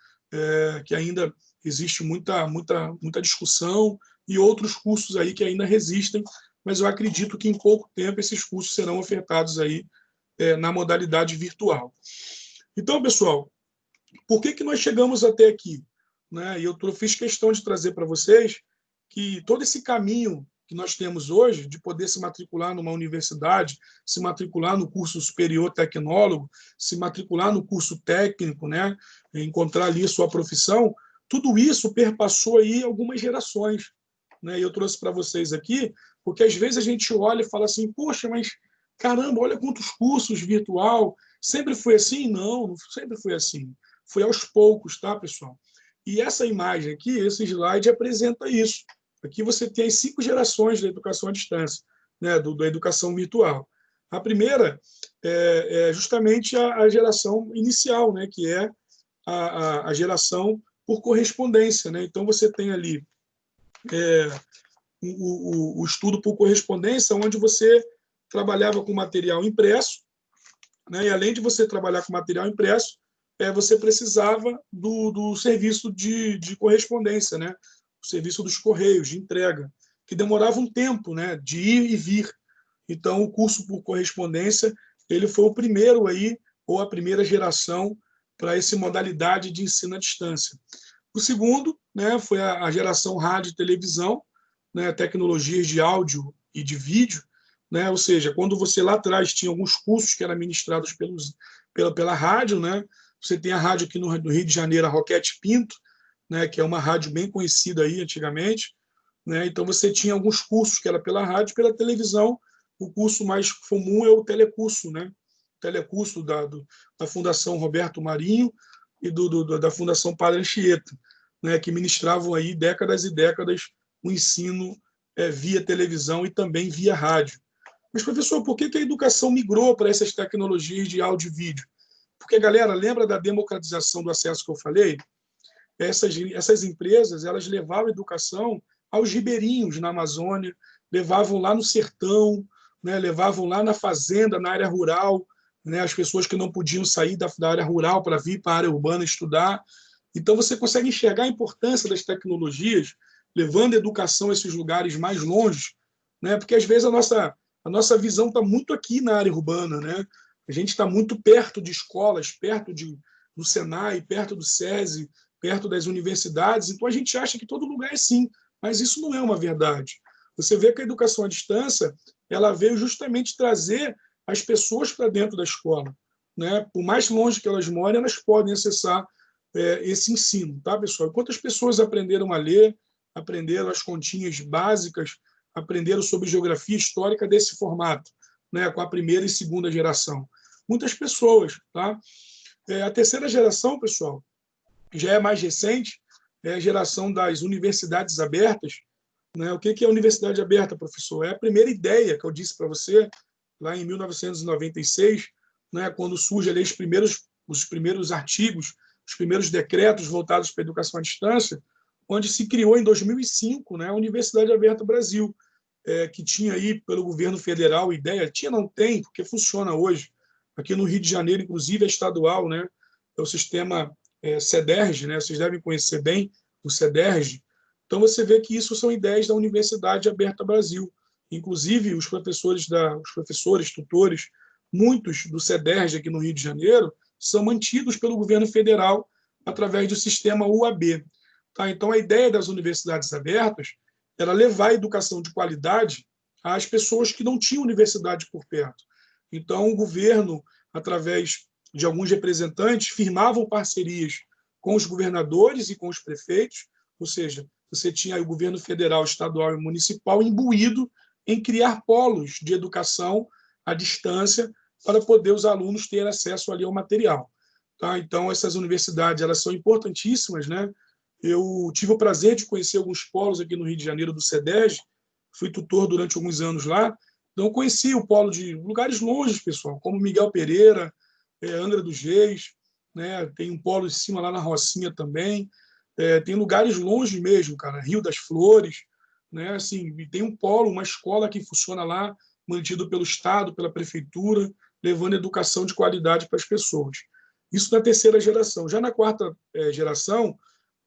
A: que ainda existe muita discussão, e outros cursos aí que ainda resistem, mas eu acredito que em pouco tempo esses cursos serão ofertados aí na modalidade virtual. Então, pessoal, por que nós chegamos até aqui? Né? E eu fiz questão de trazer para vocês que todo esse caminho que nós temos hoje, de poder se matricular numa universidade, se matricular no curso superior tecnólogo, se matricular no curso técnico, né? Encontrar ali a sua profissão, tudo isso perpassou aí algumas gerações. Né? E eu trouxe para vocês aqui, porque às vezes a gente olha e fala assim, poxa, mas caramba, olha quantos cursos virtual, sempre foi assim? Não sempre foi assim. Foi aos poucos, tá, pessoal? E essa imagem aqui, esse slide, apresenta isso. Aqui você tem as 5 gerações da educação à distância, né, da educação virtual. A primeira é justamente a geração inicial, né, que é a geração por correspondência, né? Então, você tem ali o estudo por correspondência, onde você trabalhava com material impresso, né? E além de você trabalhar com material impresso, você precisava do serviço de correspondência, né? O serviço dos correios, de entrega, que demorava um tempo, né? De ir e vir. Então, o curso por correspondência ele foi o primeiro aí, ou a primeira geração para essa modalidade de ensino à distância. O segundo, né, foi a geração rádio e televisão, né, tecnologias de áudio e de vídeo, né, ou seja, quando você lá atrás tinha alguns cursos que eram ministrados pela rádio, né, você tem a rádio aqui no Rio de Janeiro, a Roquete Pinto, né, que é uma rádio bem conhecida aí antigamente, né, então você tinha alguns cursos que era pela rádio, pela televisão. O curso mais comum é o telecurso, né? O telecurso da Fundação Roberto Marinho e da Fundação Padre Anchieta, né? Que ministravam aí décadas e décadas o ensino via televisão e também via rádio. Mas, professor, por que a educação migrou para essas tecnologias de áudio e vídeo? Porque, galera, lembra da democratização do acesso que eu falei? Essas empresas elas levavam a educação aos ribeirinhos na Amazônia, levavam lá no sertão, né, levavam lá na fazenda, na área rural, né, as pessoas que não podiam sair da área rural para vir para a área urbana estudar. Então, você consegue enxergar a importância das tecnologias, levando a educação a esses lugares mais longe, né, porque às vezes a nossa visão está muito aqui na área urbana. Né? A gente está muito perto de escolas, perto do Senai, perto do SESI, perto das universidades, então a gente acha que todo lugar é assim, mas isso não é uma verdade. Você vê que a educação à distância ela veio justamente trazer as pessoas para dentro da escola. Né? Por mais longe que elas morem, elas podem acessar esse ensino. Tá, pessoal? Quantas pessoas aprenderam a ler, aprenderam as continhas básicas, aprenderam sobre geografia histórica desse formato, né? Com a primeira e segunda geração? Muitas pessoas. Tá? A terceira geração, pessoal, já é mais recente, é a geração das universidades abertas. Né? O que é a universidade aberta, professor? É a primeira ideia que eu disse para você, lá em 1996, né, quando surgem ali os primeiros artigos, os primeiros decretos voltados para a educação à distância, onde se criou, em 2005, né, a Universidade Aberta Brasil, que tinha aí, pelo governo federal, ideia, tinha, não tem, porque funciona hoje. Aqui no Rio de Janeiro, inclusive, é estadual, né? É o sistema CEDERJ, né? Vocês devem conhecer bem o CEDERJ. Então, você vê que isso são ideias da Universidade Aberta Brasil. Inclusive, os professores, tutores, muitos do CEDERJ aqui no Rio de Janeiro, são mantidos pelo governo federal através do sistema UAB. Tá? Então, a ideia das universidades abertas era levar a educação de qualidade às pessoas que não tinham universidade por perto. Então, o governo, através de alguns representantes, firmavam parcerias com os governadores e com os prefeitos, ou seja, você tinha aí o governo federal, estadual e municipal imbuído em criar polos de educação à distância para poder os alunos terem acesso ali ao material. Tá? Então, essas universidades elas são importantíssimas. Né? Eu tive o prazer de conhecer alguns polos aqui no Rio de Janeiro do CEDERJ, fui tutor durante alguns anos lá, então conheci o polo de lugares longes, pessoal, como Miguel Pereira, Angra dos Reis, né? Tem um polo em cima lá na Rocinha também, tem lugares longe mesmo, cara, Rio das Flores, né? Assim, tem um polo, uma escola que funciona lá, mantido pelo Estado, pela Prefeitura, levando educação de qualidade para as pessoas. Isso na terceira geração. Já na quarta geração,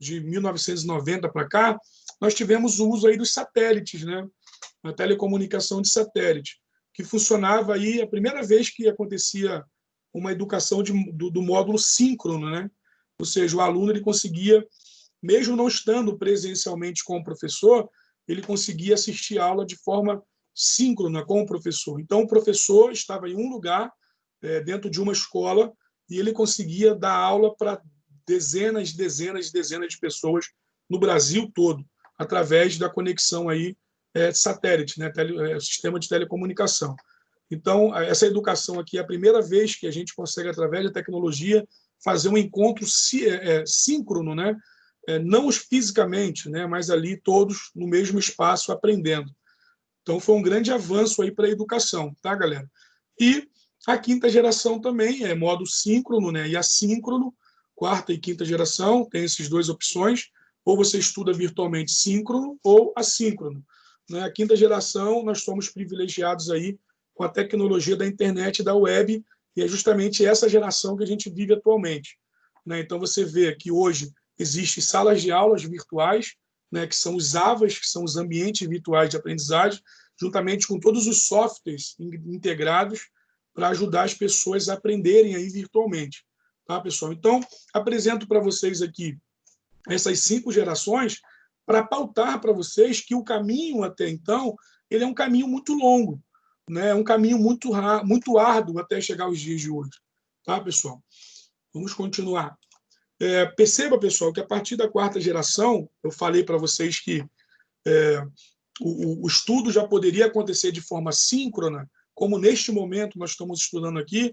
A: de 1990 para cá, nós tivemos o uso aí dos satélites, né? A telecomunicação de satélite, que funcionava aí a primeira vez que acontecia uma educação do módulo síncrono, né? Ou seja, o aluno ele conseguia, mesmo não estando presencialmente com o professor, ele conseguia assistir a aula de forma síncrona com o professor. Então, o professor estava em um lugar, dentro de uma escola, e ele conseguia dar aula para dezenas de pessoas no Brasil todo, através da conexão aí satélite, né, sistema de telecomunicação. Então, essa educação aqui é a primeira vez que a gente consegue, através da tecnologia, fazer um encontro síncrono, né, não fisicamente, né, mas ali todos no mesmo espaço aprendendo. Então, foi um grande avanço aí para a educação, tá, galera? E a quinta geração também é modo síncrono, né, e assíncrono, quarta e quinta geração, tem essas duas opções, ou você estuda virtualmente síncrono ou assíncrono. Né? A quinta geração, nós somos privilegiados aí com a tecnologia da internet e da web, e é justamente essa geração que a gente vive atualmente. Né? Então, você vê que hoje existem salas de aulas virtuais, né, que são os AVAs, que são os ambientes virtuais de aprendizagem, juntamente com todos os softwares integrados para ajudar as pessoas a aprenderem aí virtualmente. Tá, pessoal? Então, apresento para vocês aqui essas 5 gerações para pautar para vocês que o caminho até então ele é um caminho muito longo, né? Um caminho muito árduo até chegar aos dias de hoje. Tá, pessoal? Vamos continuar. Perceba, pessoal, que a partir da quarta geração, eu falei para vocês que o estudo já poderia acontecer de forma síncrona, como neste momento nós estamos estudando aqui,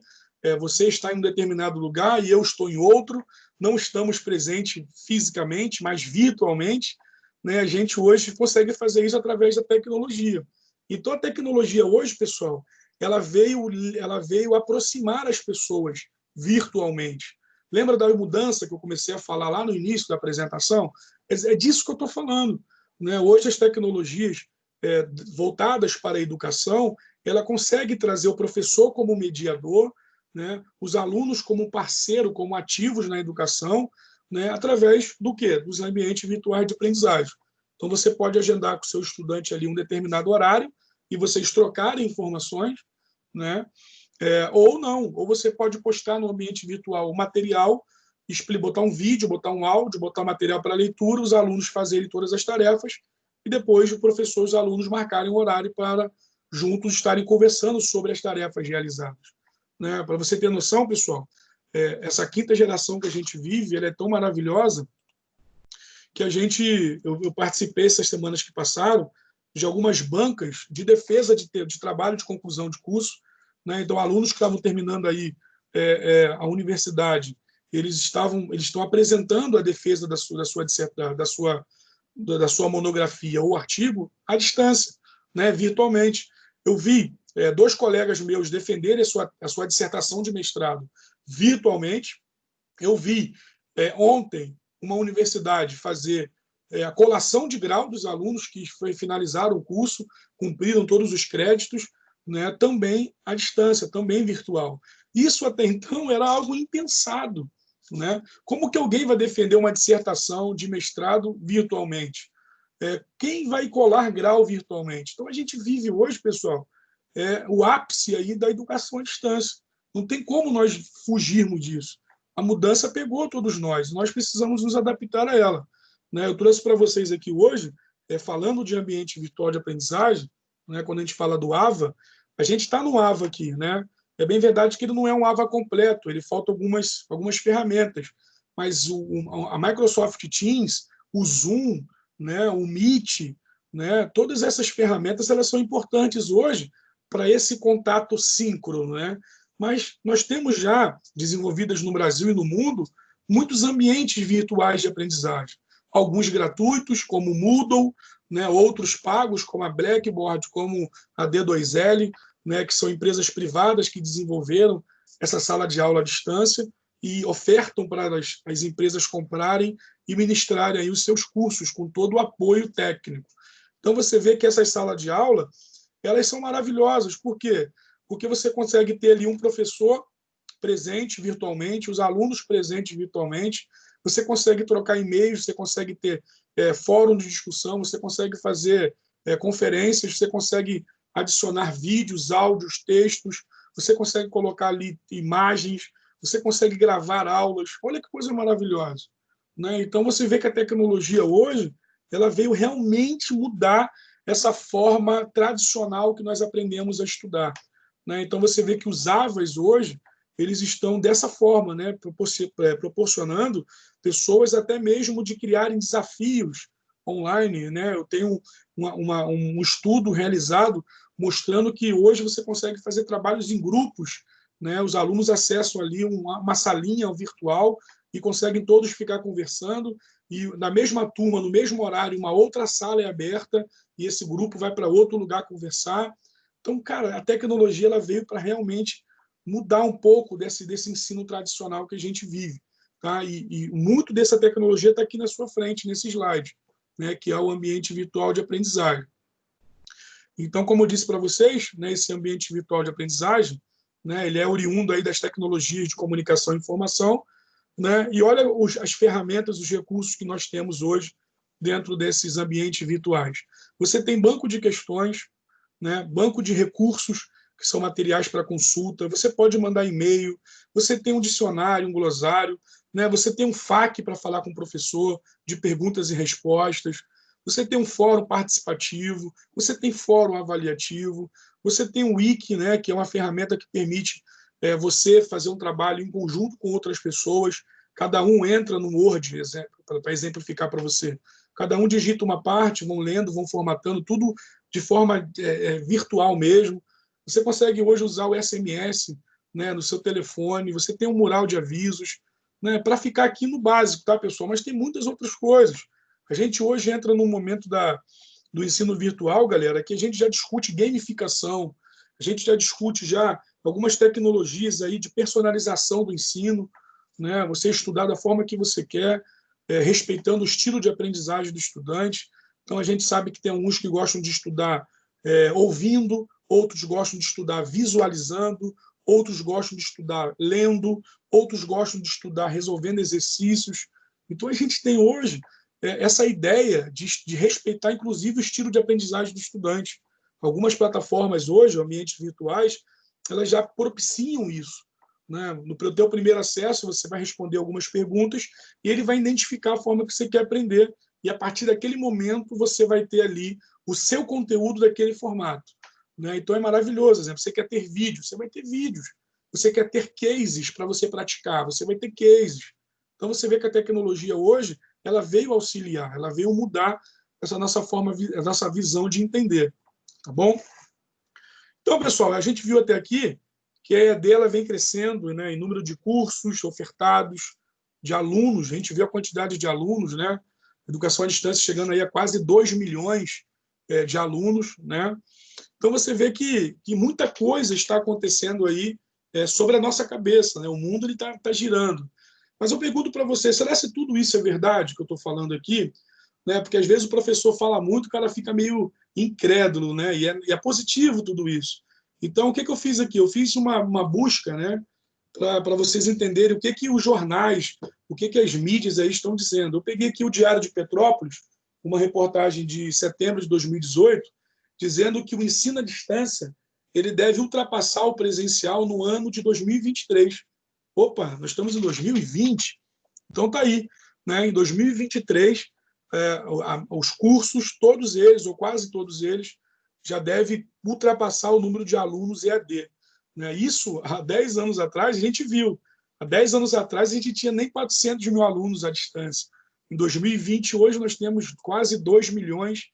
A: você está em um determinado lugar e eu estou em outro, não estamos presentes fisicamente, mas virtualmente, né? A gente hoje consegue fazer isso através da tecnologia. Então, a tecnologia hoje, pessoal, ela veio aproximar as pessoas virtualmente. Lembra da mudança que eu comecei a falar lá no início da apresentação? É disso que eu estou falando. Né? Hoje, as tecnologias voltadas para a educação, ela consegue trazer o professor como mediador, né? Os alunos como parceiro, como ativos na educação, né? Através do quê? Dos ambientes virtuais de aprendizagem. Então, você pode agendar com o seu estudante ali um determinado horário e vocês trocarem informações, né? Ou não, ou você pode postar no ambiente virtual o material, botar um vídeo, botar um áudio, botar material para leitura, os alunos fazerem todas as tarefas e depois o professor e os alunos marcarem um horário para juntos estarem conversando sobre as tarefas realizadas. Né? Para você ter noção, pessoal, essa quinta geração que a gente vive, ela é tão maravilhosa que eu participei essas semanas que passaram de algumas bancas de defesa de trabalho de conclusão de curso. Né? Então, alunos que estavam terminando aí a universidade, eles estão apresentando a defesa da sua monografia ou artigo à distância, né? Virtualmente. Eu vi 2 colegas meus defenderem a sua dissertação de mestrado virtualmente. Eu vi ontem uma universidade fazer a colação de grau dos alunos que finalizaram o curso, cumpriram todos os créditos, né, também à distância, também virtual. Isso até então era algo impensado. Né? Como que alguém vai defender uma dissertação de mestrado virtualmente? Quem vai colar grau virtualmente? Então, a gente vive hoje, pessoal, o ápice aí da educação à distância. Não tem como nós fugirmos disso. A mudança pegou todos nós precisamos nos adaptar a ela. Né? Eu trouxe para vocês aqui hoje, falando de ambiente virtual de aprendizagem, né, quando a gente fala do AVA, a gente está no AVA aqui, né? É bem verdade que ele não é um AVA completo, ele falta algumas ferramentas, mas a Microsoft Teams, o Zoom, né, o Meet, né, todas essas ferramentas elas são importantes hoje para esse contato síncrono, né? Mas nós temos já desenvolvidas no Brasil e no mundo muitos ambientes virtuais de aprendizagem, alguns gratuitos, como o Moodle, né, outros pagos, como a Blackboard, como a D2L, né, que são empresas privadas que desenvolveram essa sala de aula à distância e ofertam para as empresas comprarem e ministrarem aí os seus cursos com todo o apoio técnico. Então, você vê que essas salas de aula elas são maravilhosas. Por quê? Porque você consegue ter ali um professor presente virtualmente, os alunos presentes virtualmente, você consegue trocar e-mails, você consegue ter fórum de discussão, você consegue fazer conferências, você consegue adicionar vídeos, áudios, textos, você consegue colocar ali imagens, você consegue gravar aulas. Olha que coisa maravilhosa. Né? Então, você vê que a tecnologia hoje ela veio realmente mudar essa forma tradicional que nós aprendemos a estudar. Né? Então, você vê que os AVAs hoje eles estão dessa forma, né? Proporcionando pessoas até mesmo de criarem desafios online. Né? Eu tenho um estudo realizado mostrando que hoje você consegue fazer trabalhos em grupos. Né? Os alunos acessam ali uma salinha virtual e conseguem todos ficar conversando, e na mesma turma, no mesmo horário, uma outra sala é aberta, e esse grupo vai para outro lugar conversar. Então, cara, a tecnologia ela veio para realmente mudar um pouco desse ensino tradicional que a gente vive. Tá? E muito dessa tecnologia está aqui na sua frente, nesse slide, né, que é o ambiente virtual de aprendizagem. Então, como eu disse para vocês, né, esse ambiente virtual de aprendizagem, né, ele é oriundo aí das tecnologias de comunicação e informação, né, e olha as ferramentas, os recursos que nós temos hoje dentro desses ambientes virtuais. Você tem banco de questões, né, banco de recursos, que são materiais para consulta, você pode mandar e-mail, você tem um dicionário, um glossário, né, você tem um FAQ para falar com o professor, de perguntas e respostas, você tem um fórum participativo, você tem fórum avaliativo, você tem o Wiki, né, que é uma ferramenta que permite você fazer um trabalho em conjunto com outras pessoas, cada um entra no Word, para exemplificar para você, cada um digita uma parte, vão lendo, vão formatando, tudo de forma virtual mesmo. Você consegue hoje usar o SMS, né, no seu telefone, você tem um mural de avisos, né, para ficar aqui no básico, tá, pessoal? Mas tem muitas outras coisas. A gente hoje entra num momento do ensino virtual, galera, que a gente já discute gamificação, a gente já discute já algumas tecnologias aí de personalização do ensino, né? Você estudar da forma que você quer, respeitando o estilo de aprendizagem do estudante. Então, a gente sabe que tem alguns que gostam de estudar ouvindo, outros gostam de estudar visualizando, outros gostam de estudar lendo, outros gostam de estudar resolvendo exercícios. Então, a gente tem hoje essa ideia de respeitar, inclusive, o estilo de aprendizagem do estudante. Algumas plataformas hoje, ambientes virtuais, elas já propiciam isso. Né? No teu primeiro acesso, você vai responder algumas perguntas e ele vai identificar a forma que você quer aprender. E, a partir daquele momento, você vai ter ali o seu conteúdo daquele formato. Né? Então, é maravilhoso. Exemplo, você quer ter vídeos, você vai ter vídeos. Você quer ter cases para você praticar, você vai ter cases. Então, você vê que a tecnologia hoje ela veio auxiliar, ela veio mudar essa nossa forma, a nossa visão de entender. Tá bom? Então, pessoal, a gente viu até aqui que a EAD ela vem crescendo, né, em número de cursos ofertados, de alunos, a gente vê a quantidade de alunos, né? Educação à distância chegando aí a quase 2 milhões de alunos, né? Então, você vê que muita coisa está acontecendo aí sobre a nossa cabeça, né? O mundo está girando. Mas eu pergunto para você, será que tudo isso é verdade que eu estou falando aqui? Né? Porque, às vezes, o professor fala muito, o cara fica meio incrédulo, né? E é positivo tudo isso. Então, o que eu fiz aqui? Eu fiz uma busca, né? Para vocês entenderem o que os jornais, o que as mídias aí estão dizendo. Eu peguei aqui o Diário de Petrópolis, uma reportagem de setembro de 2018, dizendo que o ensino à distância ele deve ultrapassar o presencial no ano de 2023. Opa, nós estamos em 2020, então está aí. Né? Em 2023, os cursos, todos eles, ou quase todos eles, já devem ultrapassar o número de alunos EAD. Né? Isso, há 10 anos atrás, a gente viu. Há 10 anos atrás, a gente tinha nem 400 mil alunos à distância. Em 2020, hoje, nós temos quase 2 milhões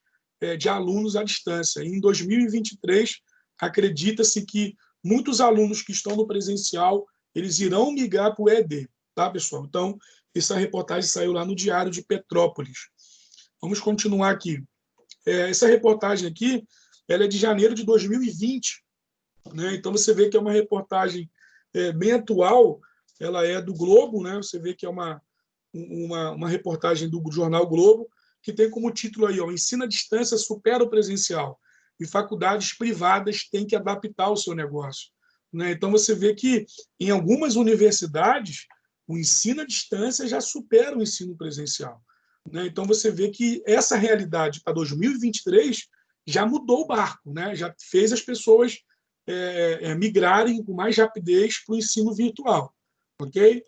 A: de alunos à distância. E em 2023, acredita-se que muitos alunos que estão no presencial, eles irão migrar para o EAD. Tá, pessoal? Então, essa reportagem saiu lá no Diário de Petrópolis. Vamos continuar aqui. Essa reportagem aqui, ela é de janeiro de 2020. Né? Então, você vê que é uma reportagem bem atual, ela é do Globo, né? Você vê que é uma reportagem do jornal Globo, que tem como título aí, ó, Ensino à distância supera o presencial e faculdades privadas têm que adaptar o seu negócio. Né? Então, você vê que em algumas universidades, o ensino à distância já supera o ensino presencial. Né? Então, você vê que essa realidade para 2023 já mudou o barco, né? Já fez as pessoas migrarem com mais rapidez para o ensino virtual. Ok?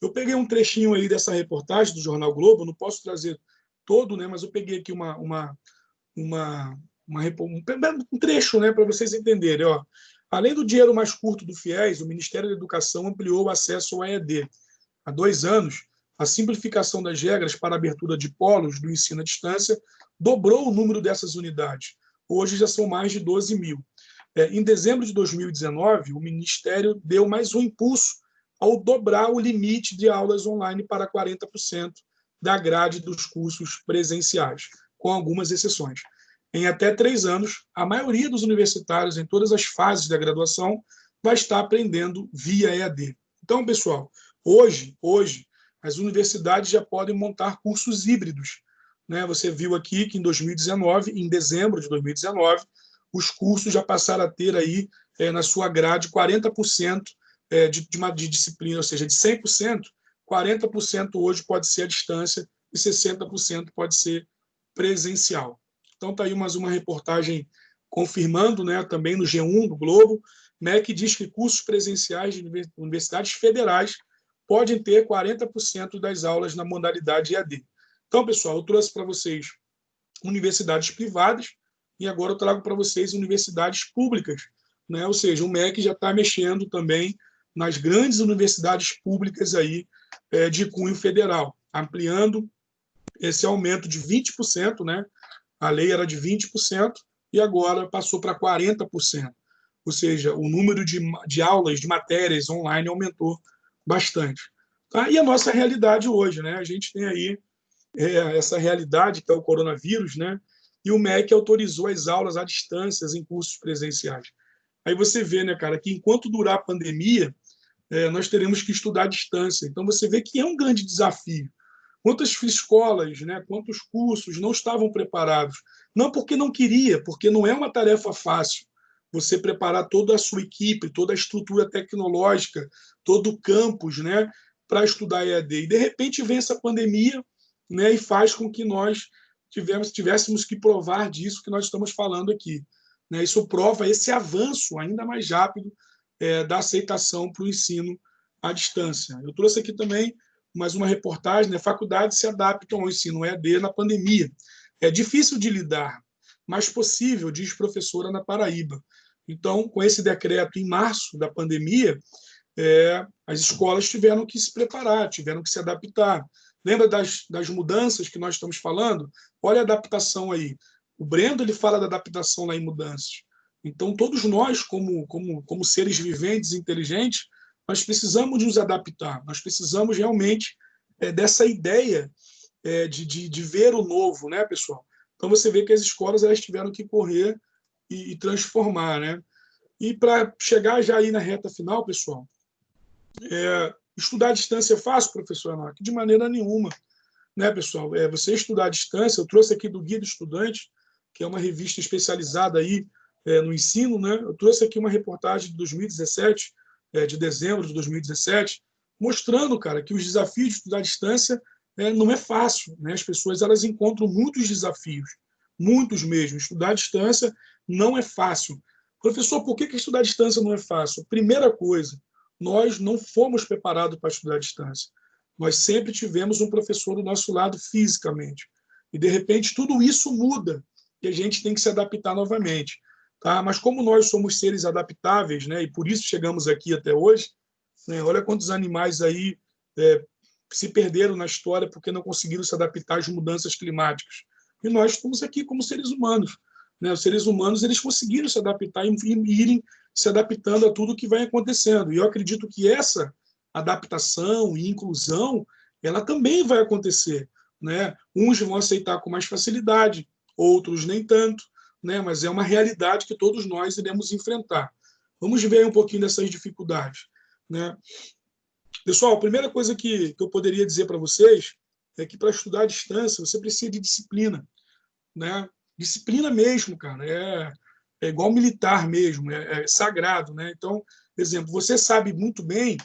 A: Eu peguei um trechinho aí dessa reportagem do Jornal Globo, não posso trazer todo, né? Mas eu peguei aqui um trecho, né, para vocês entenderem. Ó. Além do dinheiro mais curto do FIES, o Ministério da Educação ampliou o acesso ao EAD. Há 2 anos, a simplificação das regras para a abertura de polos do ensino à distância dobrou o número dessas unidades. Hoje já são mais de 12 mil. Em dezembro de 2019, o Ministério deu mais um impulso ao dobrar o limite de aulas online para 40% da grade dos cursos presenciais, com algumas exceções. Em até 3 anos, a maioria dos universitários, em todas as fases da graduação, vai estar aprendendo via EAD. Então, pessoal, hoje as universidades já podem montar cursos híbridos. Né? Você viu aqui que em 2019, em dezembro de 2019, os cursos já passaram a ter aí, na sua grade 40% de disciplina, ou seja, de 100%, 40% hoje pode ser à distância e 60% pode ser presencial. Então, está aí mais uma reportagem confirmando, né, também no G1 do Globo, né, que diz que cursos presenciais de universidades federais podem ter 40% das aulas na modalidade EAD. Então, pessoal, eu trouxe para vocês universidades privadas e agora eu trago para vocês universidades públicas, né? Ou seja, o MEC já está mexendo também nas grandes universidades públicas aí, de cunho federal, ampliando esse aumento de 20%, né? A lei era de 20% e agora passou para 40%. Ou seja, o número de aulas, de matérias online aumentou bastante. Tá? E a nossa realidade hoje, né? A gente tem aí essa realidade que é o coronavírus, né? E o MEC autorizou as aulas à distância em cursos presenciais. Aí você vê, né, cara, que enquanto durar a pandemia, nós teremos que estudar à distância. Então você vê que é um grande desafio. Quantas escolas, né, quantos cursos não estavam preparados? Não porque não queria, porque não é uma tarefa fácil você preparar toda a sua equipe, toda a estrutura tecnológica, todo o campus, né, para estudar EAD. E, de repente, vem essa pandemia, né, e faz com que nós tivéssemos que provar disso que nós estamos falando aqui. Né? Isso prova esse avanço ainda mais rápido da aceitação para o ensino à distância. Eu trouxe aqui também mais uma reportagem, né? Faculdades se adaptam ao ensino EAD na pandemia. É difícil de lidar, mas possível, diz professora na Paraíba. Então, com esse decreto em março da pandemia, as escolas tiveram que se preparar, tiveram que se adaptar. Lembra das mudanças que nós estamos falando? Olha a adaptação aí. O Brendo ele fala da adaptação lá em mudanças. Então, todos nós, como seres viventes inteligentes, nós precisamos nos adaptar. Nós precisamos realmente dessa ideia de ver o novo, né, pessoal? Então, você vê que as escolas elas tiveram que correr e transformar, né? E para chegar já aí na reta final, pessoal, estudar à distância é fácil, professor Enoque? De maneira nenhuma. Né, pessoal? Você estudar à distância, eu trouxe aqui do Guia do Estudante, que é uma revista especializada aí, no ensino, né? Eu trouxe aqui uma reportagem de 2017, de dezembro de 2017, mostrando, cara, que os desafios de estudar à distância não é fácil. Né? As pessoas elas encontram muitos desafios, muitos mesmo. Estudar à distância não é fácil. Professor, por que estudar à distância não é fácil? Primeira coisa, nós não fomos preparados para estudar à distância. Nós sempre tivemos um professor do nosso lado fisicamente. E, de repente, tudo isso muda e a gente tem que se adaptar novamente. Tá? Mas como nós somos seres adaptáveis, né, e por isso chegamos aqui até hoje, né, olha quantos animais aí se perderam na história porque não conseguiram se adaptar às mudanças climáticas. E nós estamos aqui como seres humanos. Né? Os seres humanos eles conseguiram se adaptar e irem se adaptando a tudo que vai acontecendo. E eu acredito que essa adaptação e inclusão, ela também vai acontecer. Né? Uns vão aceitar com mais facilidade, outros nem tanto, né? Mas é uma realidade que todos nós iremos enfrentar. Vamos ver um pouquinho dessas dificuldades. Né? Pessoal, a primeira coisa que eu poderia dizer para vocês é que para estudar à distância você precisa de disciplina. Né? Disciplina mesmo, cara. É igual militar mesmo, é sagrado. Né? Então, por exemplo, você sabe muito bem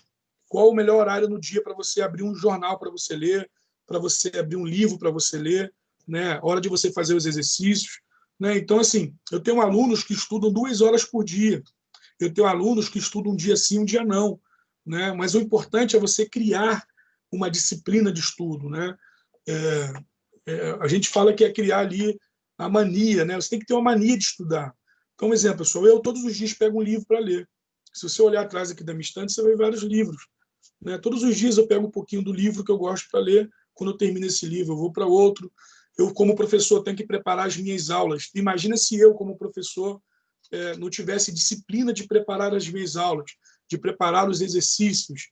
A: qual o melhor horário no dia para você abrir um jornal para você ler, para você abrir um livro para você ler, né? Hora de você fazer os exercícios. Né? Então, assim, eu tenho alunos que estudam 2 horas por dia. Eu tenho alunos que estudam um dia sim, um dia não. Né? Mas o importante é você criar uma disciplina de estudo. Né? A gente fala que é criar ali a mania. Né? Você tem que ter uma mania de estudar. Então, um exemplo, pessoal, eu todos os dias pego um livro para ler. Se você olhar atrás aqui da minha estante, você vai ver vários livros. Né? Todos os dias eu pego um pouquinho do livro que eu gosto para ler. Quando eu termino esse livro, eu vou para outro. Eu, como professor, tenho que preparar as minhas aulas. Imagina se eu, como professor, não tivesse disciplina de preparar as minhas aulas, de preparar os exercícios,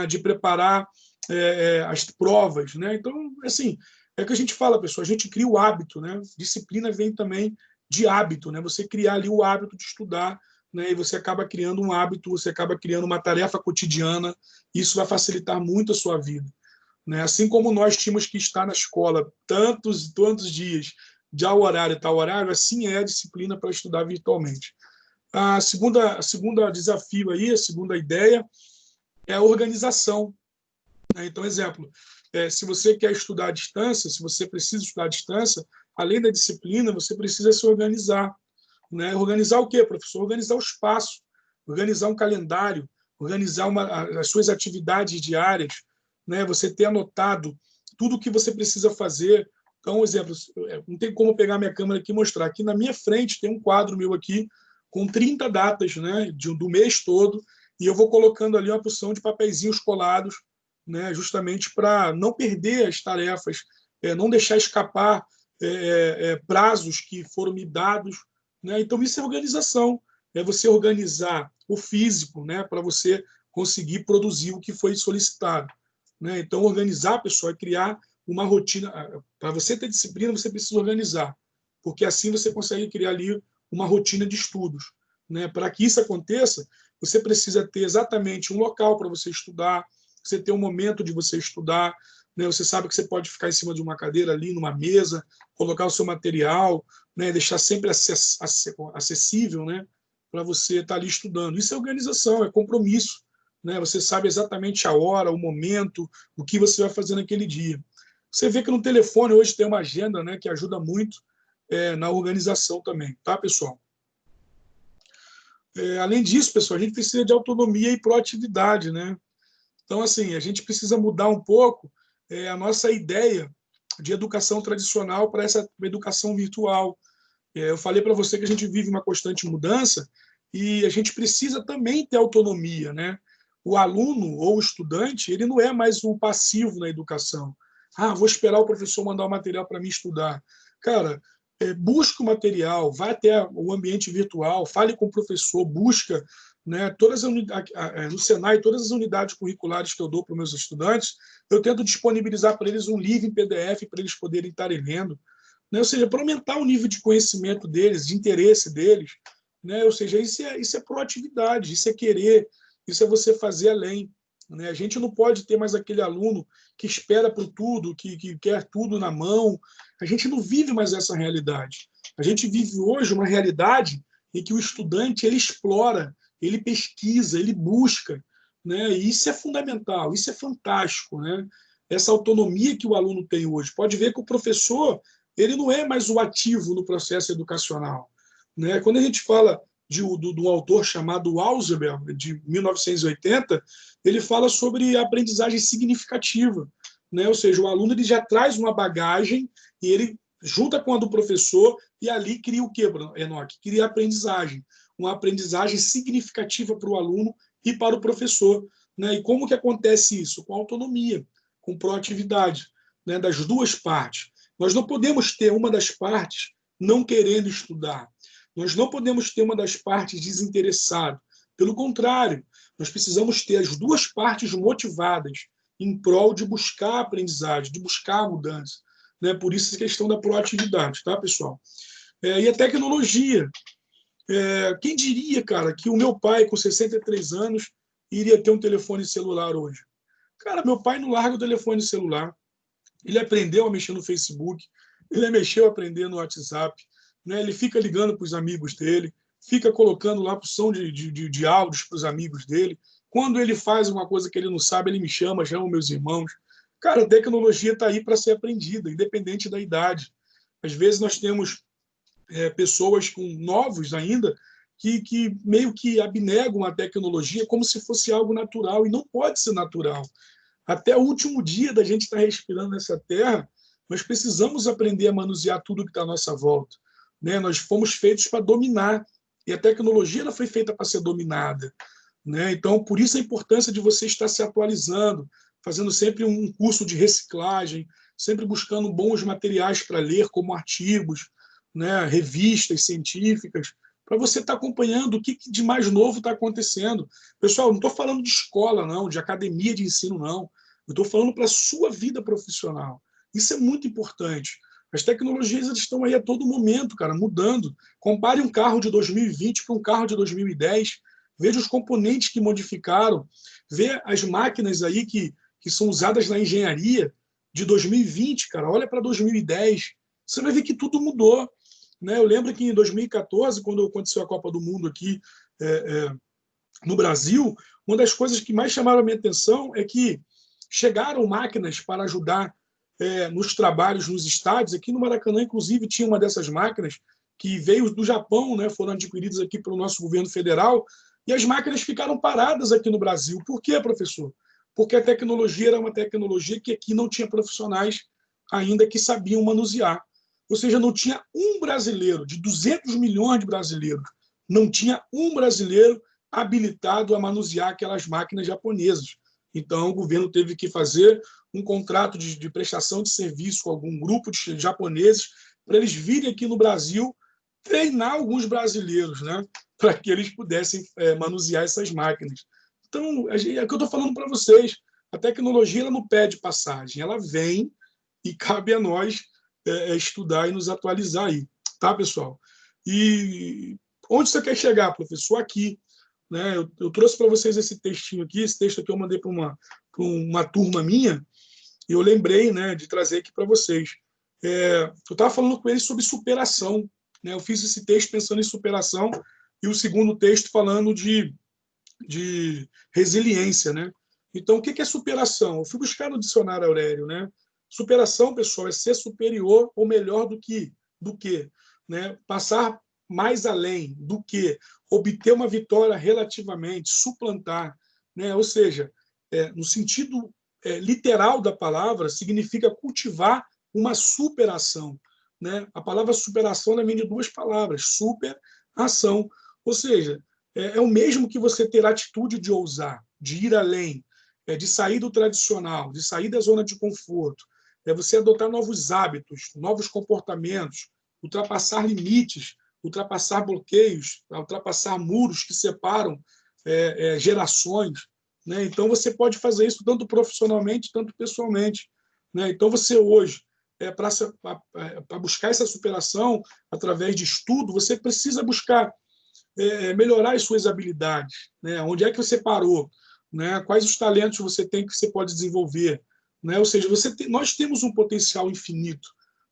A: de preparar as provas, né? Então, assim, é o que a gente fala, pessoal, a gente cria o hábito, né? Disciplina vem também de hábito, né? Você criar ali o hábito de estudar, né? E você acaba criando um hábito, você acaba criando uma tarefa cotidiana, e isso vai facilitar muito a sua vida, né? Assim como nós tínhamos que estar na escola tantos dias, de tal horário, assim é a disciplina para estudar virtualmente. A segunda desafio aí, a segunda ideia é a organização, né? Então, exemplo, se você quer estudar à distância, se você precisa estudar à distância, além da disciplina, você precisa se organizar, né? Organizar o quê, professor? Organizar o espaço, organizar um calendário, organizar as suas atividades diárias, né? Você ter anotado tudo o que você precisa fazer. Então, exemplo, não tem como pegar minha câmera aqui e mostrar. Aqui na minha frente tem um quadro meu aqui com 30 datas, né, do mês todo, e eu vou colocando ali uma porção de papeizinhos colados, né, justamente para não perder as tarefas, não deixar escapar prazos que foram me dados, né? Então, isso é organização, é você organizar o físico, né, para você conseguir produzir o que foi solicitado, né? Então, organizar, pessoal, é criar uma rotina. Para você ter disciplina, você precisa organizar, porque assim você consegue criar ali uma rotina de estudos, né? Para que isso aconteça, você precisa ter exatamente um local para você estudar, você ter um momento de você estudar, né? Você sabe que você pode ficar em cima de uma cadeira ali, numa mesa, colocar o seu material, né? Deixar sempre acessível, né? Para você estar ali estudando. Isso é organização, é compromisso, né? Você sabe exatamente a hora, o momento, o que você vai fazer naquele dia. Você vê que no telefone hoje tem uma agenda, né, que ajuda muito na organização também, tá, pessoal? Além disso, pessoal, a gente precisa de autonomia e proatividade, né? Então, assim, a gente precisa mudar um pouco a nossa ideia de educação tradicional para essa educação virtual. Eu falei para você que a gente vive uma constante mudança e a gente precisa também ter autonomia, né? O aluno ou o estudante, ele não é mais um passivo na educação. Ah, vou esperar o professor mandar o material para mim estudar. Cara, busca o material, vá até o ambiente virtual, fale com o professor, busca, né, no Senai, todas as unidades curriculares que eu dou para os meus estudantes, eu tento disponibilizar para eles um livro em PDF para eles poderem estar lendo, né? Ou seja, para aumentar o nível de conhecimento deles, de interesse deles, né? Ou seja, isso é proatividade, isso é querer, isso é você fazer além, né? A gente não pode ter mais aquele aluno que espera por tudo, que quer tudo na mão. A gente não vive mais essa realidade. A gente vive hoje uma realidade em que o estudante ele explora, ele pesquisa, ele busca, né? E isso é fundamental, isso é fantástico, né? Essa autonomia que o aluno tem hoje. Pode ver que o professor ele não é mais o ativo no processo educacional, né? Quando a gente fala de um autor chamado Ausubel, de 1980, ele fala sobre a aprendizagem significativa, né? Ou seja, o aluno ele já traz uma bagagem e ele junta com a do professor e ali cria o quê, Enoque? Cria a aprendizagem, uma aprendizagem significativa para o aluno e para o professor, né? E como que acontece isso? Com autonomia, com proatividade, né? Das duas partes. Nós não podemos ter uma das partes não querendo estudar. Nós não podemos ter uma das partes desinteressada. Pelo contrário, nós precisamos ter as duas partes motivadas em prol de buscar a aprendizagem, de buscar a mudança, né? Por isso a questão da proatividade, tá, pessoal? E a tecnologia. Quem diria, cara, que o meu pai, com 63 anos, iria ter um telefone celular hoje? Cara, meu pai não larga o telefone celular. Ele aprendeu a mexer no Facebook, ele mexeu a aprender no WhatsApp, né? Ele fica ligando para os amigos dele, fica colocando lá porção de áudios para os amigos dele. Quando ele faz uma coisa que ele não sabe, ele me chama meus irmãos. Cara, a tecnologia está aí para ser aprendida, independente da idade. Às vezes nós temos pessoas com novos ainda que meio que abnegam a tecnologia como se fosse algo natural, e não pode ser natural. Até o último dia da gente estar respirando nessa terra, nós precisamos aprender a manusear tudo que está à nossa volta, né? Nós fomos feitos para dominar, e a tecnologia ela foi feita para ser dominada, né? Então, por isso a importância de você estar se atualizando, fazendo sempre um curso de reciclagem, sempre buscando bons materiais para ler, como artigos, né? Revistas científicas, para você estar acompanhando o que de mais novo está acontecendo. Pessoal, não estou falando de escola, não, de academia de ensino, não. Eu estou falando para a sua vida profissional. Isso é muito importante. As tecnologias estão aí a todo momento, cara, mudando. Compare um carro de 2020 para um carro de 2010. Veja os componentes que modificaram. Vê as máquinas aí que são usadas na engenharia de 2020, cara. Olha para 2010. Você vai ver que tudo mudou. Né? Eu lembro que em 2014, quando aconteceu a Copa do Mundo aqui no Brasil, uma das coisas que mais chamaram a minha atenção é que chegaram máquinas para ajudar nos trabalhos nos estádios. Aqui no Maracanã, inclusive, tinha uma dessas máquinas que veio do Japão, né? Foram adquiridas aqui pelo nosso governo federal, e as máquinas ficaram paradas aqui no Brasil. Por quê, professor? Porque a tecnologia era uma tecnologia que aqui não tinha profissionais ainda que sabiam manusear. Ou seja, não tinha um brasileiro, de 200 milhões de brasileiros, não tinha um brasileiro habilitado a manusear aquelas máquinas japonesas. Então, o governo teve que fazer um contrato de prestação de serviço com algum grupo de japoneses para eles virem aqui no Brasil treinar alguns brasileiros, né, para que eles pudessem manusear essas máquinas. Então, é o que eu estou falando para vocês. A tecnologia ela não pede passagem, ela vem e cabe a nós estudar e nos atualizar aí. Tá, pessoal? E onde você quer chegar, professor? Aqui. Né? Eu trouxe para vocês esse textinho aqui, esse texto aqui eu mandei para uma turma minha, e eu lembrei, né, de trazer aqui para vocês. Eu estava falando com eles sobre superação. Né? Eu fiz esse texto pensando em superação, e o segundo texto falando de resiliência. Né? Então, o que é superação? Eu fui buscar no dicionário Aurélio. Né? Superação, pessoal, é ser superior ou melhor do que. Né? Passar mais além do que, obter uma vitória relativamente, suplantar. Né? Ou seja, no sentido literal da palavra, significa cultivar uma superação. Né? A palavra superação vem de duas palavras, superação. Ou seja, é o mesmo que você ter a atitude de ousar, de ir além, de sair do tradicional, de sair da zona de conforto, você adotar novos hábitos, novos comportamentos, ultrapassar limites, ultrapassar bloqueios, ultrapassar muros que separam gerações. Né? Então, você pode fazer isso tanto profissionalmente, tanto pessoalmente. Né? Então, você hoje, para buscar essa superação através de estudo, você precisa buscar melhorar as suas habilidades. Né? Onde é que você parou? Né? Quais os talentos você tem que você pode desenvolver? Né? Ou seja, nós temos um potencial infinito.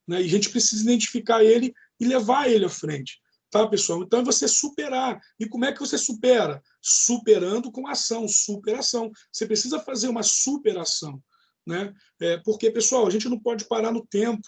A: Né? E a gente precisa identificar ele e levar ele à frente. Tá, pessoal? Então, é você superar. E como é que você supera? Superando com ação, superação. Você precisa fazer uma superação. Né? Porque, pessoal, a gente não pode parar no tempo.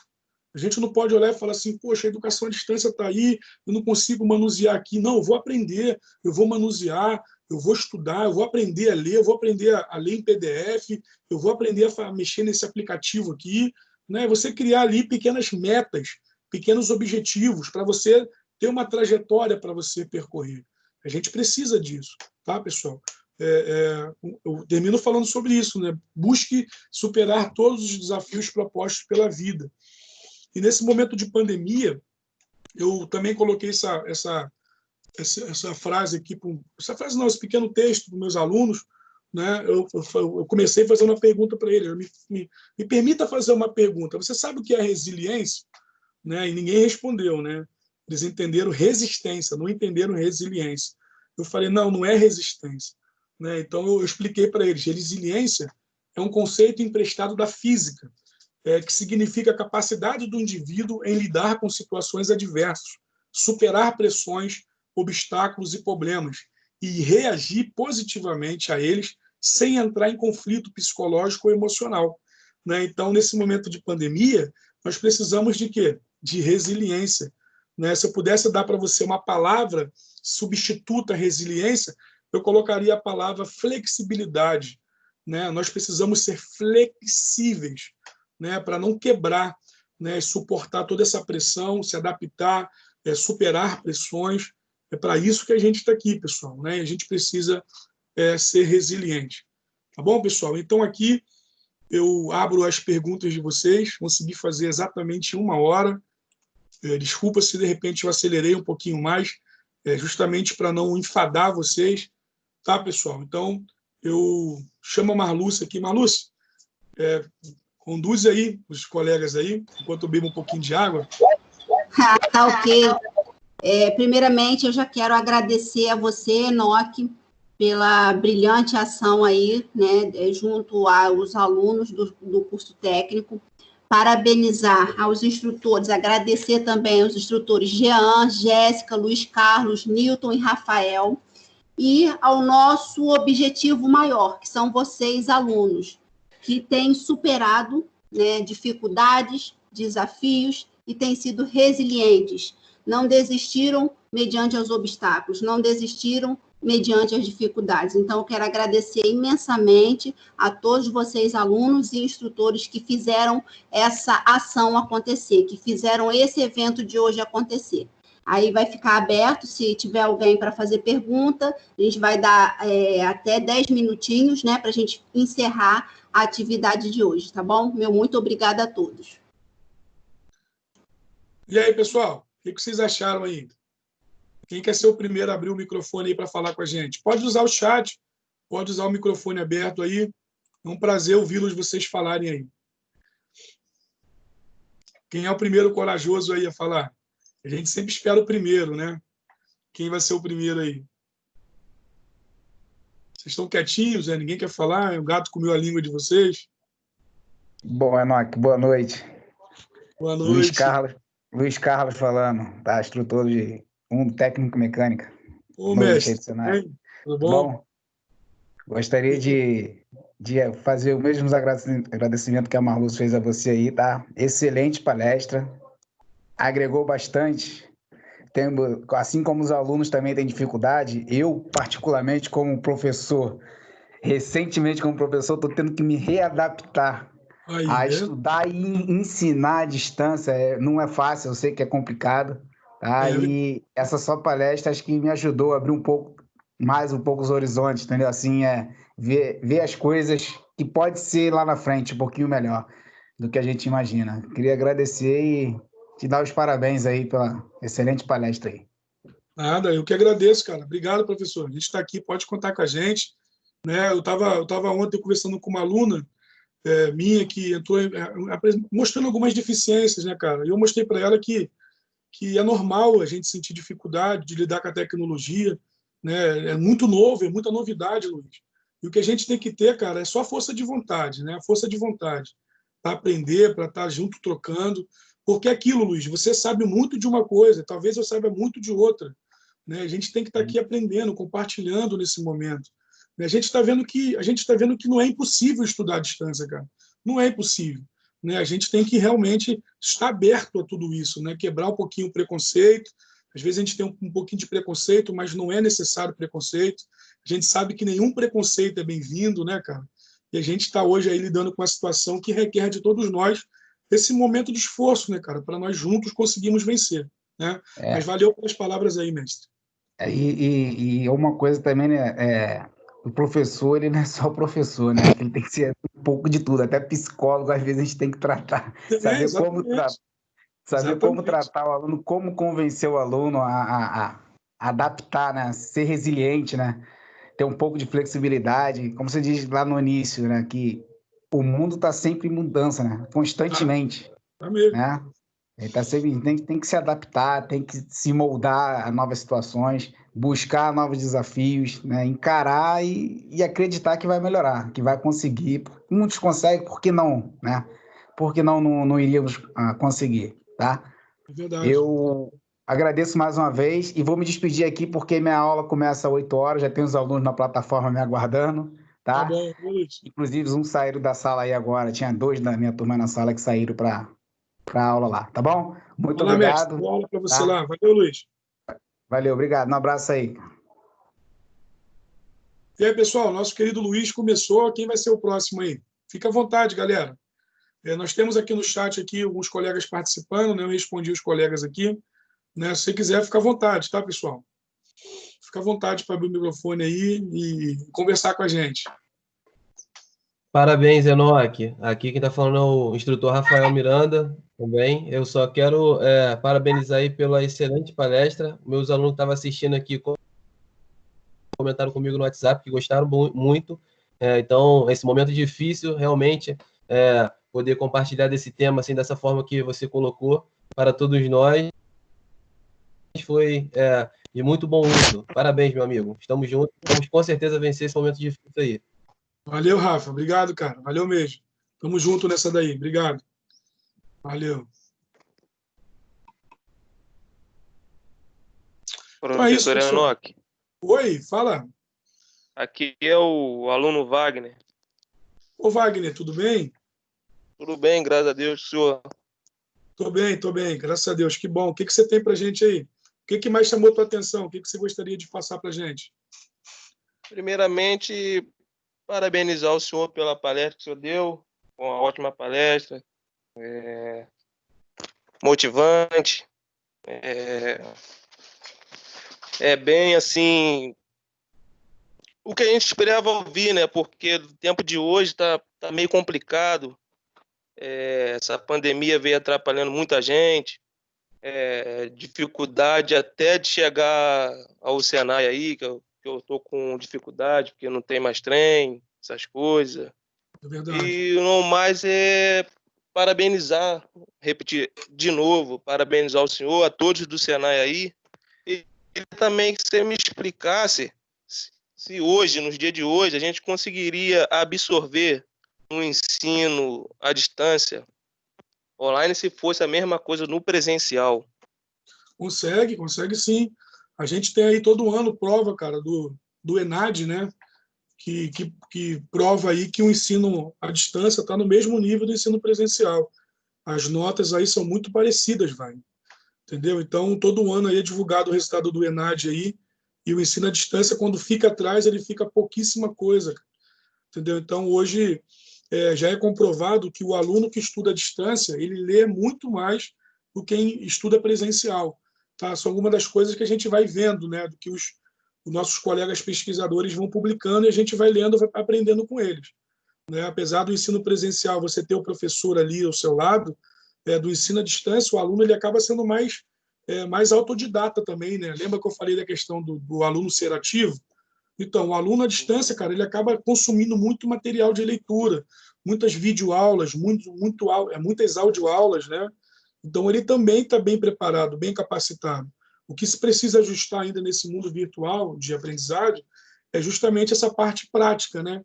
A: A gente não pode olhar e falar assim, poxa, a educação à distância está aí, eu não consigo manusear aqui. Não, eu vou aprender, eu vou manusear, eu vou estudar, eu vou aprender a ler, eu vou aprender a ler em PDF, eu vou aprender a mexer nesse aplicativo aqui. Né? Você criar ali pequenas metas, pequenos objetivos para você ter uma trajetória para você percorrer. A gente precisa disso, tá, pessoal? Eu termino falando sobre isso, né? Busque superar todos os desafios propostos pela vida. E nesse momento de pandemia, eu também coloquei essa frase aqui, essa frase não, esse pequeno texto para os meus alunos. Né? Eu comecei fazendo uma pergunta para eles. Me permita fazer uma pergunta. Você sabe o que é resiliência? Né? E ninguém respondeu. Né? Eles entenderam resistência, não entenderam resiliência. Eu falei, não é resistência. Né? Então, eu expliquei para eles, resiliência é um conceito emprestado da física, que significa a capacidade do indivíduo em lidar com situações adversas, superar pressões, obstáculos e problemas, e reagir positivamente a eles sem entrar em conflito psicológico ou emocional. Né? Então, nesse momento de pandemia, nós precisamos de quê? De resiliência. Né? Se eu pudesse dar para você uma palavra substituta à resiliência, eu colocaria a palavra flexibilidade. Né? Nós precisamos ser flexíveis, né, para não quebrar, né, suportar toda essa pressão, se adaptar, superar pressões. É para isso que a gente está aqui, pessoal. Né? A gente precisa ser resiliente. Tá bom, pessoal? Então, aqui eu abro as perguntas de vocês. Consegui fazer exatamente 1 hora. Desculpa se, de repente, eu acelerei um pouquinho mais, justamente para não enfadar vocês, tá, pessoal? Então, eu chamo a Marlúcia aqui. Marlúcia, conduz aí os colegas aí, enquanto eu bebo um pouquinho de água.
C: Tá ok. Primeiramente, eu já quero agradecer a você, Enoque, pela brilhante ação aí, né, junto aos alunos do curso técnico. Parabenizar aos instrutores, agradecer também aos instrutores Jean, Jéssica, Luiz Carlos, Newton e Rafael, e ao nosso objetivo maior, que são vocês, alunos, que têm superado, né, dificuldades, desafios e têm sido resilientes. Não desistiram mediante os obstáculos, não desistiram mediante as dificuldades. Então, eu quero agradecer imensamente a todos vocês, alunos e instrutores, que fizeram essa ação acontecer, que fizeram esse evento de hoje acontecer. Aí vai ficar aberto, se tiver alguém para fazer pergunta, a gente vai dar até 10 minutinhos, né, para a gente encerrar a atividade de hoje, tá bom? Meu muito obrigada a todos.
A: E aí, pessoal, o que vocês acharam aí? Quem quer ser o primeiro a abrir o microfone aí para falar com a gente? Pode usar o chat, pode usar o microfone aberto aí. É um prazer ouvi-los vocês falarem aí. Quem é o primeiro corajoso aí a falar? A gente sempre espera o primeiro, né? Quem vai ser o primeiro aí? Vocês estão quietinhos, né? Ninguém quer falar? O gato comeu a língua de vocês?
D: Bom, Enoque, boa noite.
A: Boa noite.
D: Luiz Carlos falando, tá? Instrutor de técnico mecânica.
A: Ô,
D: Noite,
A: mestre, tudo bom?
D: Gostaria de fazer o mesmo agradecimento que a Marluz fez a você aí, tá? Excelente palestra, agregou bastante. Assim como os alunos também têm dificuldade, eu, particularmente, como professor, recentemente como professor, estou tendo que me readaptar a estudar e ensinar à distância. Não é fácil, eu sei que é complicado, tá? E essa sua palestra acho que me ajudou a abrir um pouco os horizontes, entendeu? Assim, ver as coisas que pode ser lá na frente um pouquinho melhor do que a gente imagina. Queria agradecer e te dar os parabéns aí pela excelente palestra aí.
A: Nada, eu que agradeço, cara. Obrigado, professor. A gente está aqui, pode contar com a gente. Né? Eu tava ontem conversando com uma aluna minha que entrou mostrando algumas deficiências, né, cara? E eu mostrei para ela que é normal a gente sentir dificuldade de lidar com a tecnologia, né? É muito novo, é muita novidade, Luiz. E o que a gente tem que ter, cara, é só força de vontade, né? Força de vontade para aprender, para estar junto trocando. Porque é aquilo, Luiz, você sabe muito de uma coisa, talvez eu saiba muito de outra, né? A gente tem que estar aqui aprendendo, compartilhando nesse momento. A gente está vendo que não é impossível estudar à distância, cara. Não é impossível. Né? A gente tem que realmente estar aberto a tudo isso, né? Quebrar um pouquinho o preconceito. Às vezes a gente tem um pouquinho de preconceito, mas não é necessário preconceito. A gente sabe que nenhum preconceito é bem-vindo, né, cara? E a gente está hoje aí lidando com uma situação que requer de todos nós esse momento de esforço, né, cara? Para nós juntos conseguirmos vencer, né? Mas valeu pelas palavras aí, mestre.
D: E uma coisa também, né? O professor, ele não é só professor, né? Ele tem que ser um pouco de tudo, até psicólogo, às vezes a gente tem que tratar, saber como tratar o aluno, como convencer o aluno a adaptar, né? Ser resiliente, né? Ter um pouco de flexibilidade, como você diz lá no início, né? Que o mundo está sempre em mudança, né? Constantemente, né? Ele tá sempre, tem que se adaptar, tem que se moldar a novas situações, buscar novos desafios, né? Encarar e acreditar que vai melhorar, que vai conseguir. Muitos conseguem, por que não, né? Por que não iríamos conseguir, tá?
A: É verdade.
D: Eu agradeço mais uma vez e vou me despedir aqui porque minha aula começa às 8 horas, já tem os alunos na plataforma me aguardando, tá?
A: Tá bom, Luiz.
D: Inclusive, uns saíram da sala aí agora, tinha 2 da minha turma na sala que saíram para a aula lá, tá bom? Muito obrigado.
A: Mestre, boa aula para você lá. Valeu, Luiz.
D: Valeu, obrigado. Um abraço aí.
A: E aí, pessoal, nosso querido Luiz começou. Quem vai ser o próximo aí? Fica à vontade, galera. Nós temos aqui no chat aqui alguns colegas participando, né? Eu respondi os colegas aqui. Né? Se você quiser, fica à vontade, tá, pessoal? Fica à vontade para abrir o microfone aí e conversar com a gente.
E: Parabéns, Enoque. Aqui quem está falando é o instrutor Rafael Miranda, também. Eu só quero parabenizar aí pela excelente palestra. Meus alunos que estavam assistindo aqui comentaram comigo no WhatsApp que gostaram muito. Então, esse momento difícil, realmente, poder compartilhar desse tema, assim, dessa forma que você colocou, para todos nós, foi de muito bom uso. Parabéns, meu amigo. Estamos juntos. Vamos com certeza vencer esse momento difícil aí.
A: Valeu, Rafa. Obrigado, cara. Valeu mesmo. Tamo junto nessa daí. Obrigado. Valeu.
F: Professor Enoque.
A: Oi, fala.
F: Aqui é o aluno Wagner.
A: Ô, Wagner, tudo bem?
F: Tudo bem, graças a Deus, senhor.
A: Tô bem, graças a Deus. Que bom. O que você tem pra gente aí? O que mais chamou tua atenção? O que você gostaria de passar pra gente?
F: Primeiramente, parabenizar o senhor pela palestra que o senhor deu. Uma ótima palestra. Motivante. Bem, assim, o que a gente esperava ouvir, né? Porque o tempo de hoje tá meio complicado. Essa pandemia veio atrapalhando muita gente. Dificuldade até de chegar ao Senai aí, que eu tô com dificuldade, porque não tem mais trem, essas coisas.
A: É verdade.
F: E não mais parabenizar, repetir de novo, parabenizar o senhor, a todos do Senai aí. E também que você me explicasse se hoje, nos dias de hoje, a gente conseguiria absorver um ensino à distância online se fosse a mesma coisa no presencial.
A: Consegue sim. A gente tem aí todo ano prova, cara, do ENAD, né? Que prova aí que o ensino à distância está no mesmo nível do ensino presencial. As notas aí são muito parecidas, vai. Entendeu? Então, todo ano aí é divulgado o resultado do ENAD aí, e o ensino à distância, quando fica atrás, ele fica pouquíssima coisa. Entendeu? Então, hoje, já é comprovado que o aluno que estuda à distância, ele lê muito mais do que quem estuda presencial. Tá? São algumas das coisas que a gente vai vendo, né? Do que os nossos colegas pesquisadores vão publicando e a gente vai lendo, vai aprendendo com eles. Né? Apesar do ensino presencial, você ter o professor ali ao seu lado, do ensino à distância, o aluno ele acaba sendo mais autodidata também. Né? Lembra que eu falei da questão do aluno ser ativo? Então, o aluno à distância, cara, ele acaba consumindo muito material de leitura, muitas videoaulas, muitas audioaulas, né? Então, ele também está bem preparado, bem capacitado. O que se precisa ajustar ainda nesse mundo virtual de aprendizagem é justamente essa parte prática, né?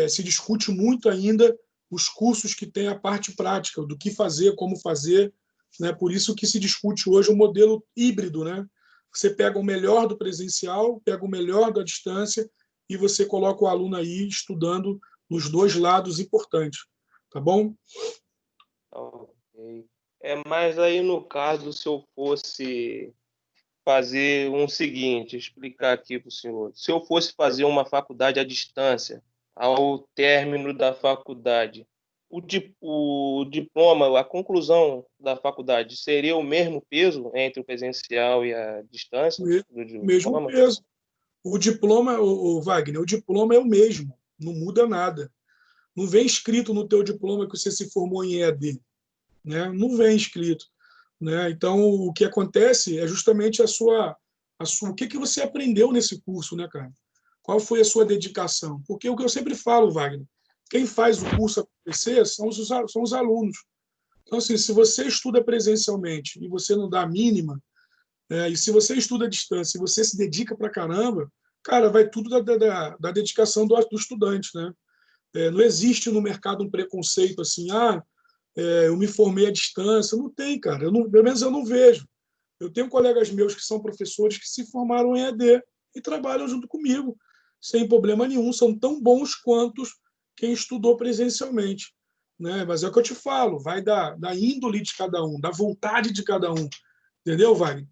A: Se discute muito ainda os cursos que têm a parte prática, do que fazer, como fazer, né? Por isso que se discute hoje o modelo híbrido, né? Você pega o melhor do presencial, pega o melhor da distância e você coloca o aluno aí estudando nos dois lados importantes, tá bom?
F: Ok. Mas aí, no caso, se eu fosse fazer um seguinte, explicar aqui para o senhor. Se eu fosse fazer uma faculdade à distância, ao término da faculdade, o diploma, a conclusão da faculdade, seria o mesmo peso entre o presencial e a distância do diploma?
A: Mesmo peso. O diploma, o Wagner, o diploma é o mesmo, não muda nada. Não vem escrito no teu diploma que você se formou em EAD, né? Não vem escrito, né? Então, o que acontece é justamente o que você aprendeu nesse curso, né, cara? Qual foi a sua dedicação? Porque o que eu sempre falo, Wagner, quem faz o curso acontecer são os alunos. Então, assim, se você estuda presencialmente e você não dá a mínima, e se você estuda à distância e você se dedica pra caramba, cara, vai tudo da dedicação do estudante, né? Não existe no mercado um preconceito assim, eu me formei à distância. Não tem, cara. Pelo menos eu não vejo. Eu tenho colegas meus que são professores que se formaram em EAD e trabalham junto comigo, sem problema nenhum. São tão bons quanto quem estudou presencialmente. Né? Mas é o que eu te falo, vai da índole de cada um, da vontade de cada um. Entendeu, Wagner?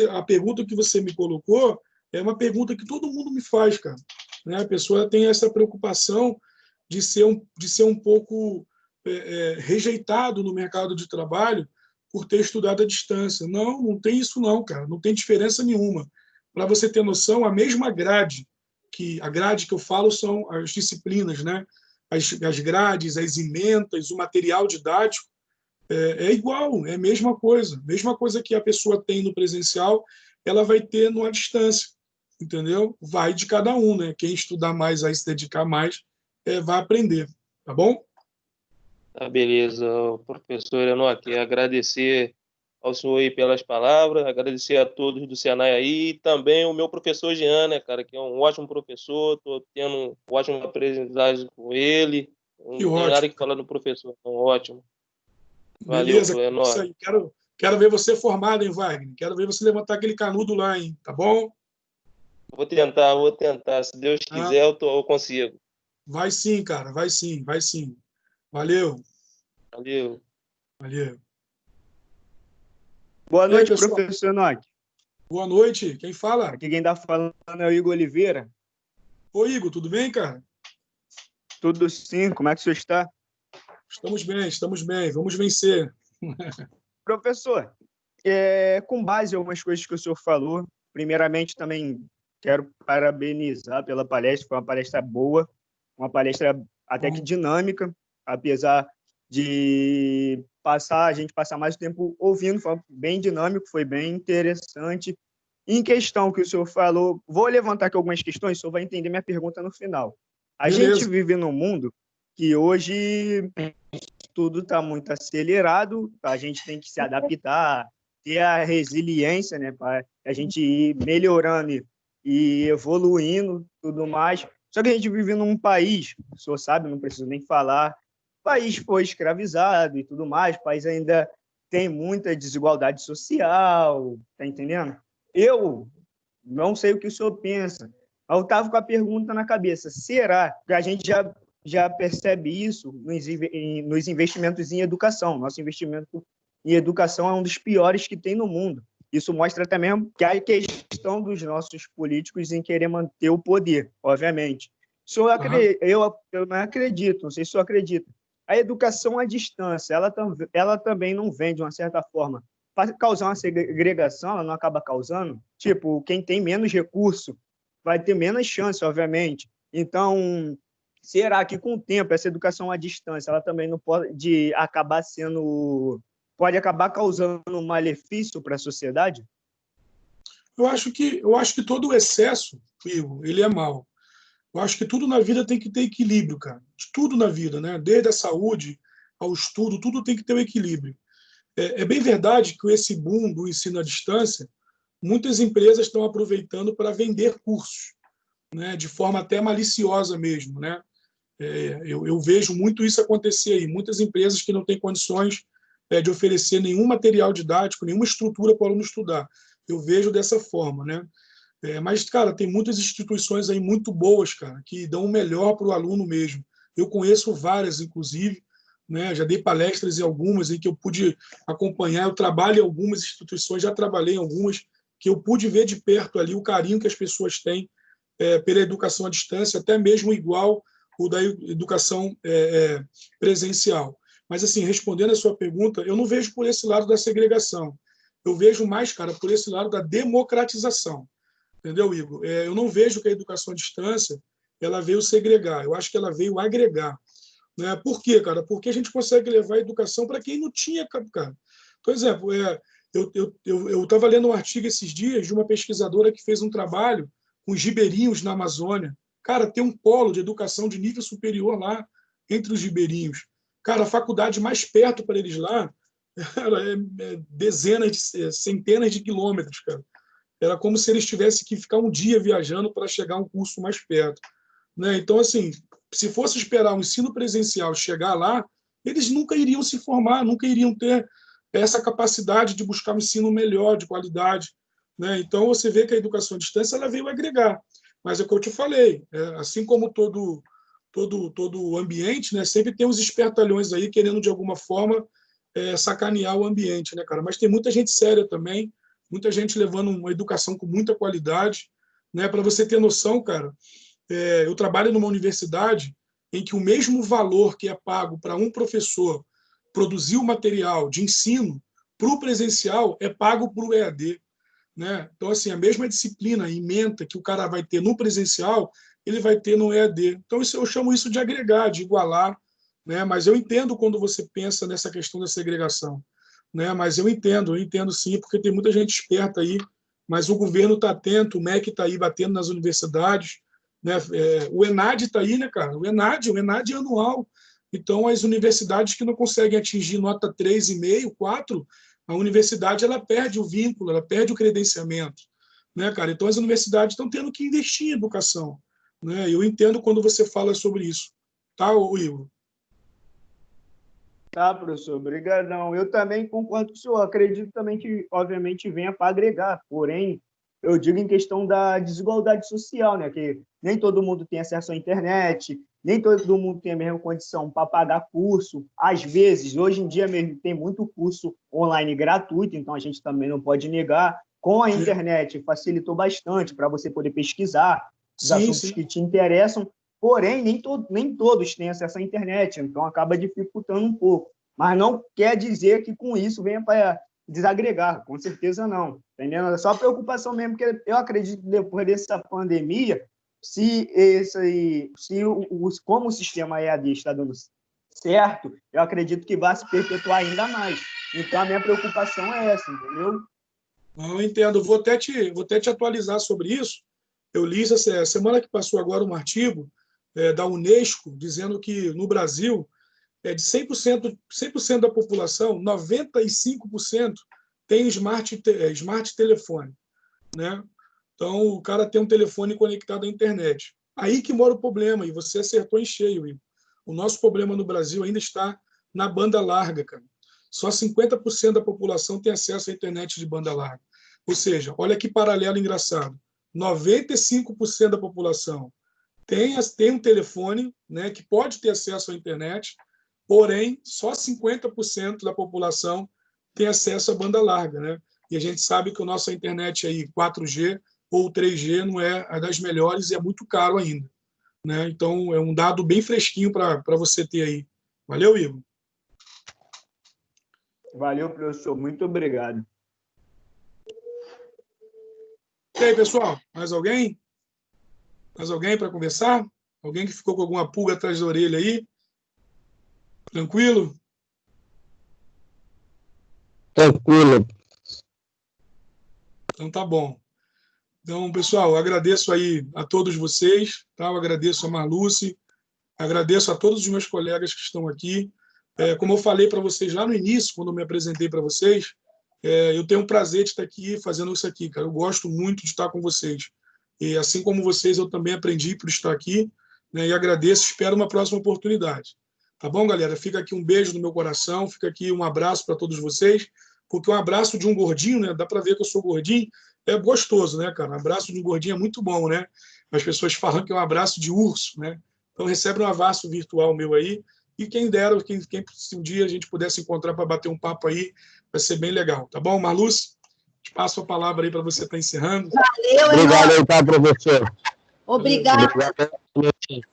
A: A pergunta que você me colocou é uma pergunta que todo mundo me faz, cara. Né? A pessoa tem essa preocupação de ser um pouco rejeitado no mercado de trabalho por ter estudado à distância. Não tem isso não, cara. Não tem diferença nenhuma. Para você ter noção, a mesma grade que a grade que eu falo são as disciplinas, né? As grades, as ementas, o material didático, é igual, é a mesma coisa que a pessoa tem no presencial, ela vai ter no à distância, entendeu? Vai de cada um, né? Quem estudar mais, vai se dedicar mais, vai aprender, tá bom?
F: Tá, beleza, professor Enoque. Agradecer ao senhor aí pelas palavras, agradecer a todos do Senai aí, e também o meu professor Jean, né, cara, que é um ótimo professor, estou tendo uma ótima aprendizagem com ele, não
A: Que
F: tem
A: ótimo.
F: nada que falar do professor, então, ótimo. Valeu,
A: Beleza, isso
F: Enoque.
A: aí. Quero ver você formado, hein, Wagner? Quero ver você levantar aquele canudo lá, hein? Tá bom?
F: Vou tentar, se Deus quiser, eu consigo.
A: Vai sim, cara, vai sim. Valeu.
F: Valeu.
G: Boa
A: E aí,
G: noite,
A: pessoal?
G: professor Enoque.
A: Boa noite. Quem fala?
G: Aqui quem está falando é o Igor Oliveira.
A: Ô, Igor, tudo bem, cara?
G: Tudo sim, como é que o senhor está?
A: Estamos bem. Vamos vencer.
G: Professor, com base em algumas coisas que o senhor falou, primeiramente também quero parabenizar pela palestra, foi uma palestra boa, uma palestra até que dinâmica, apesar de a gente passar mais tempo ouvindo, foi bem dinâmico, foi bem interessante. Em questão que o senhor falou, vou levantar aqui algumas questões, o senhor vai entender minha pergunta no final. A
A: Beleza.
G: gente vive num mundo que hoje tudo está muito acelerado, a gente tem que se adaptar, ter a resiliência, né, para a gente ir melhorando e evoluindo, tudo mais. Só que a gente vive num país, o senhor sabe, não preciso nem falar, o país foi escravizado e tudo mais, o país ainda tem muita desigualdade social, tá entendendo? Eu não sei o que o senhor pensa, eu estava com a pergunta na cabeça, será que a gente já percebe isso nos investimentos em educação? Nosso investimento em educação é um dos piores que tem no mundo. Isso mostra também que a questão dos nossos políticos em querer manter o poder, obviamente. Eu não acredito, não sei se o senhor acredita. A educação à distância, ela também não vem, de uma certa forma, para causar uma segregação, ela não acaba causando. Tipo, quem tem menos recurso vai ter menos chance, obviamente. Então, será que com o tempo essa educação à distância ela também não pode acabar causando um malefício para a sociedade?
A: Eu acho que todo o excesso, Igor, ele é mau. Eu acho que tudo na vida tem que ter equilíbrio, cara. Tudo na vida, né? Desde a saúde ao estudo, tudo tem que ter um equilíbrio. É bem verdade que com esse boom do ensino à distância, muitas empresas estão aproveitando para vender cursos, né? De forma até maliciosa mesmo, né? Eu vejo muito isso acontecer aí. Muitas empresas que não têm condições de oferecer nenhum material didático, nenhuma estrutura para o aluno estudar. Eu vejo dessa forma, né? Mas, cara, tem muitas instituições aí muito boas, cara, que dão o melhor para o aluno mesmo. Eu conheço várias, inclusive, né? Já dei palestras em algumas em que eu pude acompanhar. Eu trabalho em algumas instituições, já trabalhei em algumas, que eu pude ver de perto ali o carinho que as pessoas têm pela educação à distância, até mesmo igual o da educação presencial. Mas, assim, respondendo a sua pergunta, eu não vejo por esse lado da segregação. Eu vejo mais, cara, por esse lado da democratização. Entendeu, Igor? Eu não vejo que a educação à distância ela veio segregar. Eu acho que ela veio agregar. Né? Por quê, cara? Porque a gente consegue levar a educação para quem não tinha, cara. Por exemplo, eu estava lendo um artigo esses dias de uma pesquisadora que fez um trabalho com os ribeirinhos na Amazônia. Cara, tem um polo de educação de nível superior lá, entre os ribeirinhos. Cara, a faculdade mais perto para eles lá era centenas de quilômetros, cara. Era como se eles tivessem que ficar um dia viajando para chegar a um curso mais perto. Né? Então, assim, se fosse esperar o ensino presencial chegar lá, eles nunca iriam se formar, nunca iriam ter essa capacidade de buscar um ensino melhor, de qualidade. Né? Então, você vê que a educação à distância ela veio agregar. Mas é o que eu te falei, assim como todo ambiente, né, sempre tem os espertalhões aí querendo, de alguma forma, sacanear o ambiente. Né, cara? Mas tem muita gente séria também, muita gente levando uma educação com muita qualidade. Né? Para você ter noção, cara, eu trabalho numa universidade em que o mesmo valor que é pago para um professor produzir o material de ensino para o presencial é pago para o EAD. né? Então, assim, a mesma disciplina, ementa que o cara vai ter no presencial, ele vai ter no EAD. Então, eu chamo isso de agregar, de igualar, né? Mas eu entendo quando você pensa nessa questão da segregação, né? Mas eu entendo sim, porque tem muita gente esperta aí, mas o governo está atento, o MEC está aí batendo nas universidades, né? O ENAD está aí, né, cara? O ENAD é anual. Então, as universidades que não conseguem atingir nota 3,5, 4, a universidade ela perde o vínculo, ela perde o credenciamento, né, cara? Então, as universidades estão tendo que investir em educação, né? Eu entendo quando você fala sobre isso, tá, Igor?
G: Tá, professor, obrigadão. Eu também concordo com o senhor. Acredito também que, obviamente, venha para agregar. Porém, eu digo em questão da desigualdade social, né? Que nem todo mundo tem acesso à internet, nem todo mundo tem a mesma condição para pagar curso. Às vezes, hoje em dia mesmo, tem muito curso online gratuito, então a gente também não pode negar. Com a internet, facilitou bastante para você poder pesquisar os assuntos que te interessam. Porém, nem todos têm acesso à internet, então acaba dificultando um pouco. Mas não quer dizer que com isso venha para desagregar, com certeza não. Entendendo? É só preocupação mesmo, porque eu acredito que depois dessa pandemia, como o sistema EAD está dando certo, eu acredito que vai se perpetuar ainda mais. Então, a minha preocupação é essa, entendeu?
A: Não, eu entendo. Vou até te atualizar sobre isso. Eu li essa semana que passou agora um artigo da Unesco dizendo que no Brasil, de 100% da população, 95% tem smart telefone, né? Então, o cara tem um telefone conectado à internet. Aí que mora o problema, e você acertou em cheio, Igor. O nosso problema no Brasil ainda está na banda larga, cara. Só 50% da população tem acesso à internet de banda larga. Ou seja, olha que paralelo engraçado. 95% da população tem um telefone, né, que pode ter acesso à internet, porém, só 50% da população tem acesso à banda larga, né? E a gente sabe que a nossa internet aí, 4G ou 3G, não é a das melhores e é muito caro ainda, né? Então, é um dado bem fresquinho para você ter aí. Valeu, Igor?
G: Valeu, professor. Muito obrigado.
A: E aí, pessoal? Mais alguém? Mais alguém para conversar? Alguém que ficou com alguma pulga atrás da orelha aí? Tranquilo?
B: Tranquilo.
A: Então tá bom. Então, pessoal, eu agradeço aí a todos vocês, tá? Eu agradeço a Marluce, agradeço a todos os meus colegas que estão aqui. Como eu falei para vocês lá no início, quando eu me apresentei para vocês, eu tenho o prazer de estar aqui fazendo isso aqui, cara. Eu gosto muito de estar com vocês. E assim como vocês, eu também aprendi por estar aqui, né? E agradeço, espero uma próxima oportunidade. Tá bom, galera? Fica aqui um beijo no meu coração, fica aqui um abraço para todos vocês, porque um abraço de um gordinho, né? Dá para ver que eu sou gordinho, é gostoso, né, cara? Um abraço de um gordinho é muito bom, né? As pessoas falam que é um abraço de urso, né? Então recebe um abraço virtual meu aí, e quem dera, se um dia a gente pudesse encontrar para bater um papo aí, vai ser bem legal, tá bom, Marluce? Te passo a palavra aí para você estar encerrando.
C: Valeu,
B: Obrigado aí, tá, professor?
C: Obrigada.
B: Obrigado.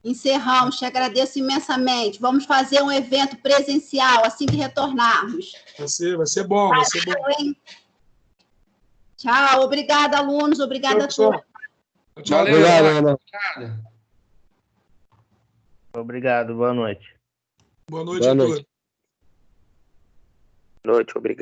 C: Encerramos, te agradeço imensamente. Vamos fazer um evento presencial assim que retornarmos.
A: Vai ser bom, vai ser bom.
C: Hein? Tchau, obrigada, alunos, obrigada a todos.
A: Tchau,
B: Obrigado, Ana.
H: Obrigado, boa noite.
A: Boa noite a todos.
H: Boa noite, obrigado.